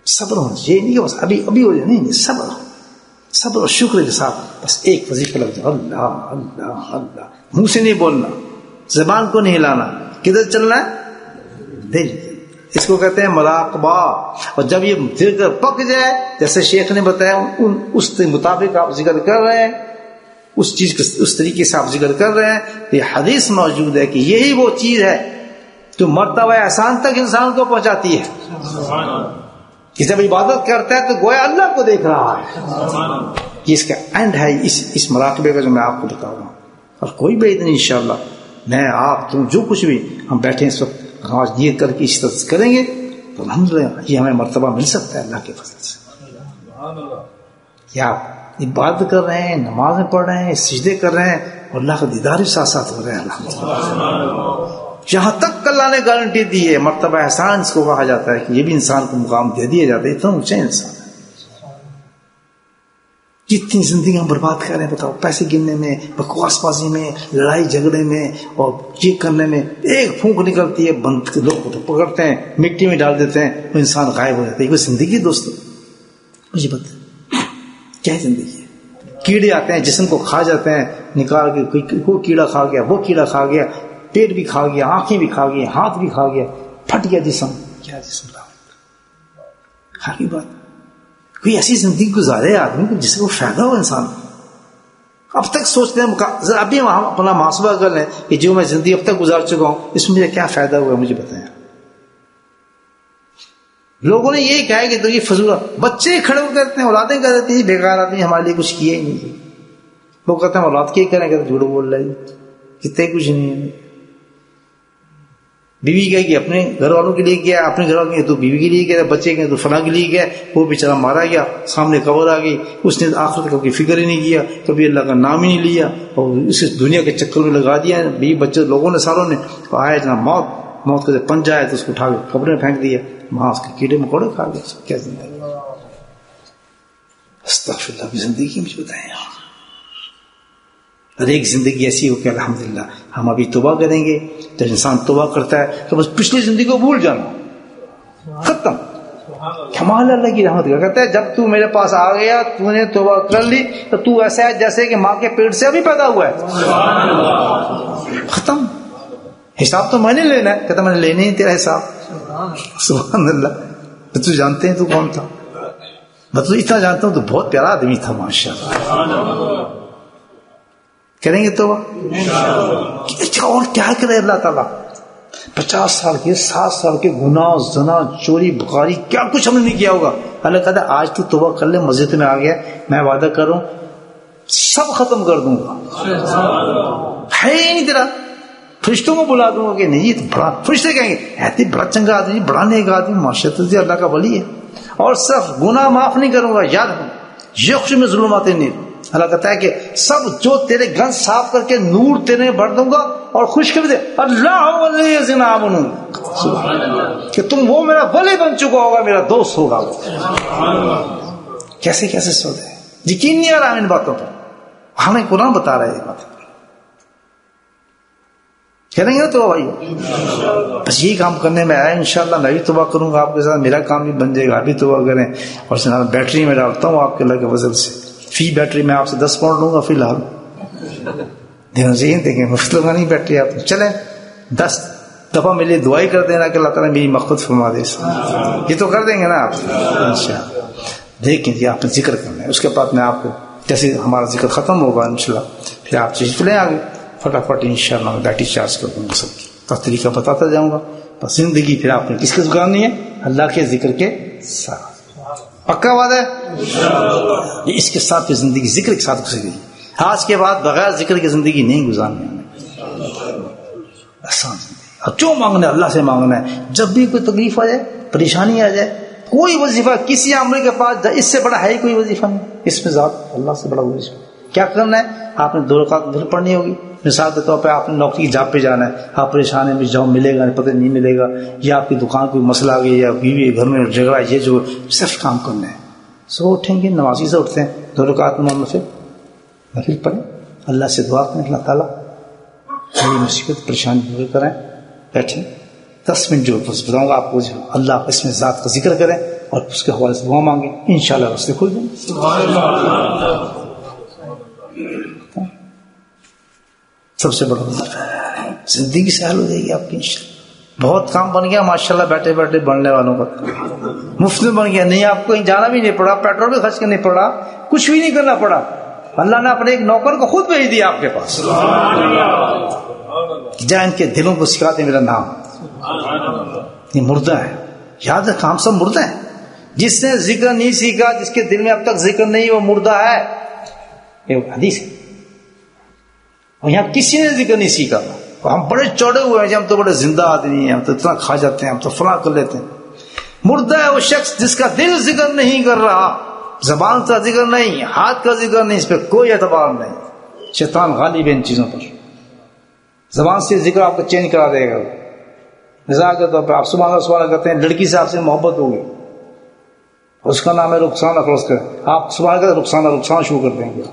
صبر ہونا چاہیے، نہیں کہ بس ابھی ہو جائے، نہیں، صبر اور شکر کے ساتھ بس ایک وظیفہ لگ جائے، اللہ اللہ اللہ. منہ سے نہیں بولنا، زبان کو نہیں ہلانا، کدھر چلنا ہے؟ دل. اس کو کہتے ہیں مراقبہ. اور جب یہ ذکر پک جائے، جیسے شیخ نے بتایا، اس مطابق آپ ذکر کر رہے ہیں، اس چیز کے اس طریقے سے آپ ذکر کر رہے ہیں، یہ حدیث موجود ہے کہ یہی وہ چیز ہے جو مرتبہ احسان تک انسان کو پہنچاتی ہے. کہ جب عبادت کرتا ہے تو گویا اللہ کو دیکھ رہا ہے. یہ اس کا اینڈ ہے، اس مراقبے کا جو میں آپ کو بتا رہا ہوں. اور کوئی بعید نہیں، انشاءاللہ میں آپ تم جو کچھ بھی ہم بیٹھے اس وقت آج نیت کر کے اس طرح کریں گے تو الحمدللہ یہ ہمیں مرتبہ مل سکتا ہے اللہ کے فضل سے. کیا آپ عبادت کر رہے ہیں، نمازیں پڑھ رہے ہیں، سجدے کر رہے ہیں، اور اللہ کا دیدار بھی ساتھ ساتھ ہو رہے ہیں الحمدللہ. جہاں تک اللہ نے گارنٹی دی ہے، مرتبہ احسان اس کو کہا جاتا ہے کہ یہ بھی انسان کو مقام دے دیا جاتا ہے. اتنا اونچا انسان ہے. جتنی زندگی ہم برباد کر رہے ہیں بتاؤ، پیسے گننے میں، بکواس بازی میں، لڑائی جھگڑے میں، اور یہ کرنے میں. ایک پھونک نکلتی ہے، بند لوگ پکڑتے ہیں، مٹی میں ڈال دیتے ہیں، وہ انسان غائب ہو جاتا ہے. یہ زندگی دوستو مجھے بتا کیا زندگی ہے؟ کیڑے آتے ہیں، جسم کو کھا جاتے ہیں، نکال کے وہ کیڑا کھا گیا، وہ کیڑا کھا گیا، پیٹ بھی کھا گیا، آنکھیں بھی کھا گیا، ہاتھ بھی کھا گیا، پھٹ گیا جسم. کیا جسم کی بات؟ کوئی ایسی زندگی گزارے آدمی کو جس سے وہ فائدہ ہو انسان. اب تک سوچتے ہیں، ابھی ہم اپنا محاسبہ کر لیں کہ جو میں زندگی اب تک گزار چکا ہوں اس میں مجھے کیا فائدہ ہوا ہے، مجھے بتائیں. لوگوں نے یہی کہا کہ تو یہ فضول، بچے کھڑے ہو کرتے ہیں، اولادیں کہہ دیتی ہیں بیکار آدمی ہمارے لیے کچھ کیا ہی نہیں. لوگ کہتے ہیں اولاد کیا کریں گے، جھوٹ بول رہے کتنے کچھ نہیں ہے. بیوی کہے کہ اپنے گھر والوں کے لیے کیا، اپنے گھر والوں کے تو بیوی کے لیے کیا، بچے کے تو فلاں کے لیے کیا. وہ بیچارہ مارا گیا، سامنے قبر آ گئی، اس نے آخرت کا کوئی فکر ہی نہیں کیا، کبھی اللہ کا نام ہی نہیں لیا، اور اس دنیا کے چکر میں لگا دیا. بیوی بچے لوگوں نے ساروں نے آیا جناب موت کا جب پنجہ آیا تو اس کو اٹھا کے قبر میں پھینک دیا، وہاں اس کے کیڑے مکوڑے کھا گئے. کیا زندگی، استغفر اللہ کی زندگی مجھے بتائیں. ہر ایک زندگی ایسی ہو کہ الحمدللہ ہم ابھی توبہ کریں گے. جب انسان توبہ کرتا ہے تو بس پچھلی زندگی کو بھول جانا، ختم. کمال اللہ کی رحمت کا. کہتا ہے جب تو میرے پاس آ گیا، تو نے توبہ کر لی، تو تو ایسا ہے جیسے کہ ماں کے پیٹ سے ابھی پیدا ہوا ہے. ختم. حساب تو میں نے لینا ہے. کہتا میں نے لینے ہی تیرا حساب. سبحان اللہ. تو جانتے ہیں تو کون تھا؟ میں تو اتنا جانتا ہوں تو بہت پیارا آدمی تھا ماشاءاللہ. کریں گے تو اور کیا کرے اللہ تعالیٰ. 50 سال کے 7 سال کے گناہ، زنا، چوری، بخاری، کیا کچھ ہم نے نہیں کیا ہوگا. اللہ کہتا ہے آج تو توبہ کر لے، مسجد میں آ گیا، میں وعدہ کر رہا ہوں سب ختم کر دوں گا. ہے ہی نہیں تیرا. فرشتوں کو بلا دوں گا کہ نہیں یہ بڑا، فرشتے کہیں گے ایسے بڑا چنگا آدمی، بڑا نیک آدمی، ماشاءاللہ سے اللہ کا ولی ہے، اور صرف گناہ معاف نہیں کروں گا. یاد رکھو یخش میں ظلمات نہیں. اللہ کہتا ہے کہ سب جو تیرے گنج صاف کر کے نور تیرے بھر دوں گا، اور خوشخبری دے اللہ ولی الذین آمنوا، کہ تم وہ میرا ولی بن چکا ہوگا، میرا دوست ہوگا. کیسے کیسے سوچ ہے، یقین نہیں آ رہا ان باتوں پر. ہمیں قرآن بتا رہا ہے یہ بات. کریں گے تو بھائی بس یہی کام کرنے میں آیا. انشاءاللہ میں بھی توبہ کروں گا آپ کے ساتھ, میرا کام بھی بن جائے گا, آپ بھی توبہ کریں. اور جناب بیٹری میں ڈالتا ہوں آپ کے اللہ کے فضل سے, فی بیٹری میں آپ سے 10 پاؤنڈ لوں گا فی الحال. دھیان سے ہی دیکھیں مفت لوں گا نہیں بیٹری آپ. چلیں 10 دفعہ میرے لیے دعائی کر دینا کہ اللہ تعالیٰ میری مغفرت فرما دے. یہ تو کر دیں گے نا آپ انشاءاللہ. دیکھیں جی آپ نے ذکر کرنا ہے, اس کے بعد میں آپ کو جیسے ہمارا ذکر ختم ہوگا انشاءاللہ پھر آپ چیز لیں آگے فٹافٹ انشاءاللہ میں بیٹری چارج کر دوں گا سب کی, تو طریقہ بتاتا جاؤں گا. بس زندگی پھر آپ نے کس کے گزارنی ہے؟ اللہ کے ذکر کے ساتھ. پکا بات ہے اس کے ساتھ زندگی ذکر کے ساتھ گزرے گی. آج کے بعد بغیر ذکر کی زندگی نہیں گزارنی ہمیں. آسان زندگی, اب جو مانگنا ہے اللہ سے مانگنا ہے. جب بھی کوئی تکلیف آ جائے, پریشانی آ جائے, کوئی وظیفہ کسی عامل کے پاس اس سے بڑا ہے ہی کوئی وظیفہ نہیں. اس میں ذات اللہ سے بڑا وظیفہ کیا کرنا ہے؟ آپ نے 2 رکعت ظہر پڑھنی ہوگی. مثال کے طور پہ آپ نے نوکری کی جاب پہ جانا ہے, آپ پریشان ہیں جاب ملے گا پتہ نہیں ملے گا, یا آپ کی دکان کوئی مسئلہ آ گیا, یا بیوی گھر میں جھگڑا, یہ جو صرف کام کرنا ہے. صبح اٹھیں گے, نمازی سے اٹھتے ہیں, 2 رکعت نفل پڑھیں, اللہ سے دعا کریں اللہ تعالیٰ میری مصیبت پریشانی دور کریں. بیٹھیں 10 منٹ جو بتاؤں گا آپ کو, اللہ اس میں ذات کا ذکر کریں اور اس کے حوالے سے دعا مانگیں, انشاءاللہ راستے کھل جائیں گے. سب سے بڑا زندگی سہل ہو جائے گی آپ کی انشاءاللہ. بہت کام بن گیا ماشاءاللہ, بیٹھے بیٹھے بننے والوں کا مفت میں بن گیا. نہیں آپ کو کہیں جانا بھی نہیں پڑا, پیٹرول بھی خرچ کرنا پڑا, کچھ بھی نہیں کرنا پڑا. اللہ نے اپنے ایک نوکر کو خود بھیج دیا آپ کے پاس, جا ان کے دلوں کو سکھاتے میرا نام. یہ مردہ ہے, یاد رکھ ہم سب مردہ ہیں. جس نے ذکر نہیں سیکھا, جس کے دل میں اب تک ذکر نہیں, وہ مردہ ہے. یہ حدیث ہے. اور یہاں کسی نے ذکر نہیں سیکھا. ہم بڑے چوڑے ہوئے ہیں, ہم تو بڑے زندہ آدمی ہیں, ہم تو اتنا کھا جاتے ہیں, ہم تو فلاں کر لیتے ہیں. مردہ ہے وہ شخص جس کا دل ذکر نہیں کر رہا, زبان کا ذکر نہیں, ہاتھ کا ذکر نہیں, اس پہ کوئی اعتبار نہیں. شیطان غالب ہے ان چیزوں پر. زبان سے ذکر آپ کو چینج کرا دے گا. مثال کے طور پہ آپ سبحان اللہ سبحان اللہ کرتے ہیں, لڑکی سے آپ سے محبت ہوگی, اس کا نام ہے رخسانہ, فرض کریں آپ سبحان اللہ رخسانہ شروع کر دیں گے.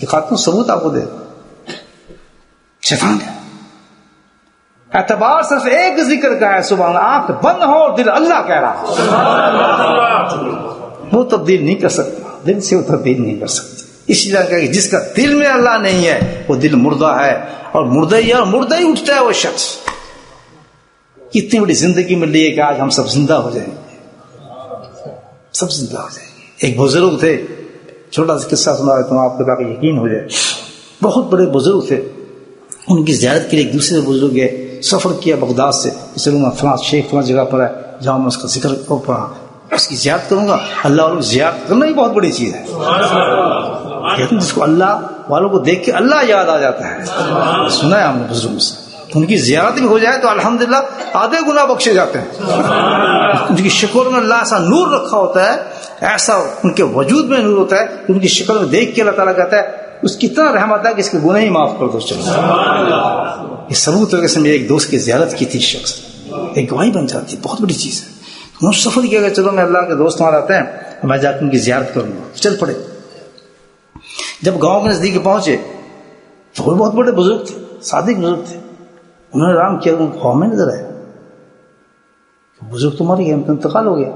دکھاتا ہوں ثبوت آپ کو دے. شیطان ہے. اعتبار صرف ایک ذکر کا ہے, سبحان اللہ. آنکھ بند ہو اور دل اللہ کہہ رہا, وہ تبدیل نہیں کر سکتا, دل سے وہ تبدیل نہیں کر سکتا. اسی طرح کہ جس کا دل میں اللہ نہیں ہے وہ دل مردہ ہے, اور مردہ ہی ہے, اور مردہ ہی اٹھتا ہے وہ شخص. کتنی بڑی زندگی مل رہی ہے کہ آج ہم سب زندہ ہو جائیں گے, سب زندہ ہو جائیں گے. ایک بزرگ تھے, چھوٹا سا قصہ سنا دیتا ہوں آپ کو تاکہ یقین ہو جائے. بہت بڑے بزرگ تھے, ان کی زیارت کے لیے ایک دوسرے بزرگ گئے, سفر کیا بغداد سے. چلوں میں فلاں شیخ فلاں جگہ پر ہے, جہاں میں اس کا ذکر پڑھا, اس کی زیارت کروں گا. اللہ والوں کی زیارت کرنا ہی بہت بڑی چیز ہے. کہتے ہیں جس کو اللہ والوں کو دیکھ کے اللہ یاد آ جاتا ہے. سنا ہے ہم نے بزرگ سے, ان کی زیارت بھی ہو جائے تو الحمدللہ آدھے گناہ بخشے جاتے ہیں. ان کی شکل میں اللہ ایسا نور رکھا ہوتا ہے, ایسا ان کے وجود میں نور ہوتا ہے, ان کی شکل میں دیکھ کے اللہ تعالیٰ کہتا ہے اس کی اتنا رحمت ہے کہ اس کے گناہ ہی معاف کر دو. چلو یہ ثبوت ہے کہ میرے ایک دوست کی زیارت کی تھی شخص, ایک گواہی بن جاتی ہے, بہت بڑی چیز ہے. انہوں نے سفر کیا کہ چلو میں اللہ کے دوست وہاں آتے ہیں, میں جا کے ان کی زیارت کروں گا. چل پڑے. جب گاؤں کے نزدیک پہنچے تو وہ بہت بڑے بزرگ تھے, صادق بزرگ تھے. انہوں نے آرام کیا, ان کو خواب میں نظر آیا بزرگ تو مر گیا, ان کا انتقال ہو گیا.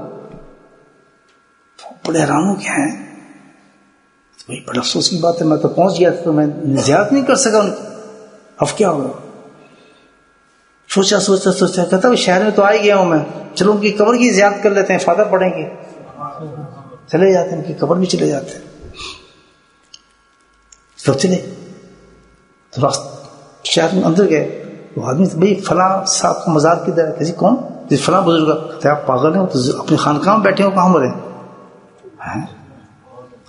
بڑے حیران ہو گیا ہیں, بھائی بڑا افسوس کی بات ہے, میں تو پہنچ گیا تو میں زیارت نہیں کر سکا ان کی, اب کیا ہوگا. سوچا کہتا شہر میں تو آ ہی گیا ہوں میں, چلو ان کی قبر کی زیارت کر لیتے ہیں, فائدہ پڑیں گے. چلے جاتے ہیں, ان کی قبر بھی چلے جاتے ہیں. تو چلے تو راست شہر میں اندر گئے, وہ آدمی بھائی فلاں صاحب کا مزار کدھر ہے؟ کسی کون؟ جس فلاں بزرگ کا. کہتے آپ پاگل ہیں, تو اپنی خانقاہ میں بیٹھے ہو, کہاں مرے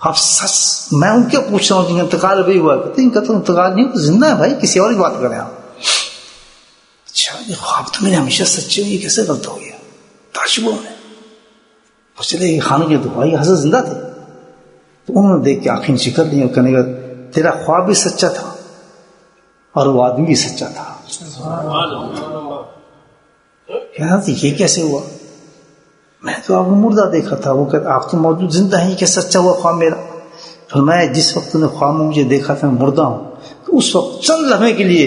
آپ؟ سچ میں ان کے پوچھ رہا ہوں کہ انتقال بھی ہوا. کہتے ان کا تو انتقال نہیں, تو زندہ ہے بھائی, کسی اور کی بات کریں آپ. اچھا یہ خواب تو میرے ہمیشہ سچے ہوئی, کیسے غلط ہو گیا؟ تعجب میں وہ چلے خانوں کے, تو بھائی حضرت زندہ تھے. تو انہوں نے دیکھ کے آنکھیں چکر لی اور کہنے لگا تیرا خواب بھی سچا تھا اور وہ آدمی بھی سچا تھا. یہ کیسے ہوا؟ میں تو آپ کو مردہ دیکھا تھا, وہ کہتا آپ تو موجود زندہ ہیں, کہ سچا ہوا خواب میرا. پھر میں جس وقت نے خواب میں مجھے دیکھا تھا میں مردہ ہوں, تو اس وقت چند لمحے کے لیے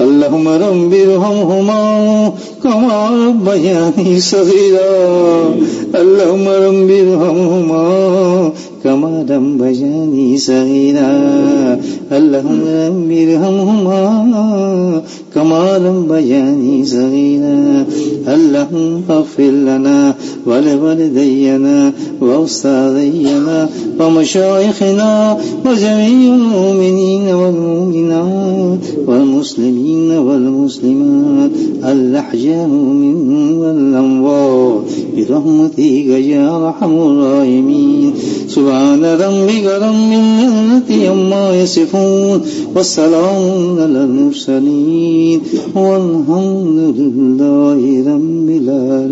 اللهم رب ارحمهما كما ربياني صغيرا اللهم رب ارحمهما كما ربياني صغيرا اللهم رب ارحمهما كما ربياني صغيرا اللهم اغفر لنا ولوالدينا وأستاذينا ومشايخنا وجميع المؤمنين والمؤمنات والمسلمين والمسلمات الأحياء منهم والأموات برحمتك يا أرحم الراحمين سبحان ربك رب العزة عما يصفون والسلام على المرسلين والحمد لله رب العالمين.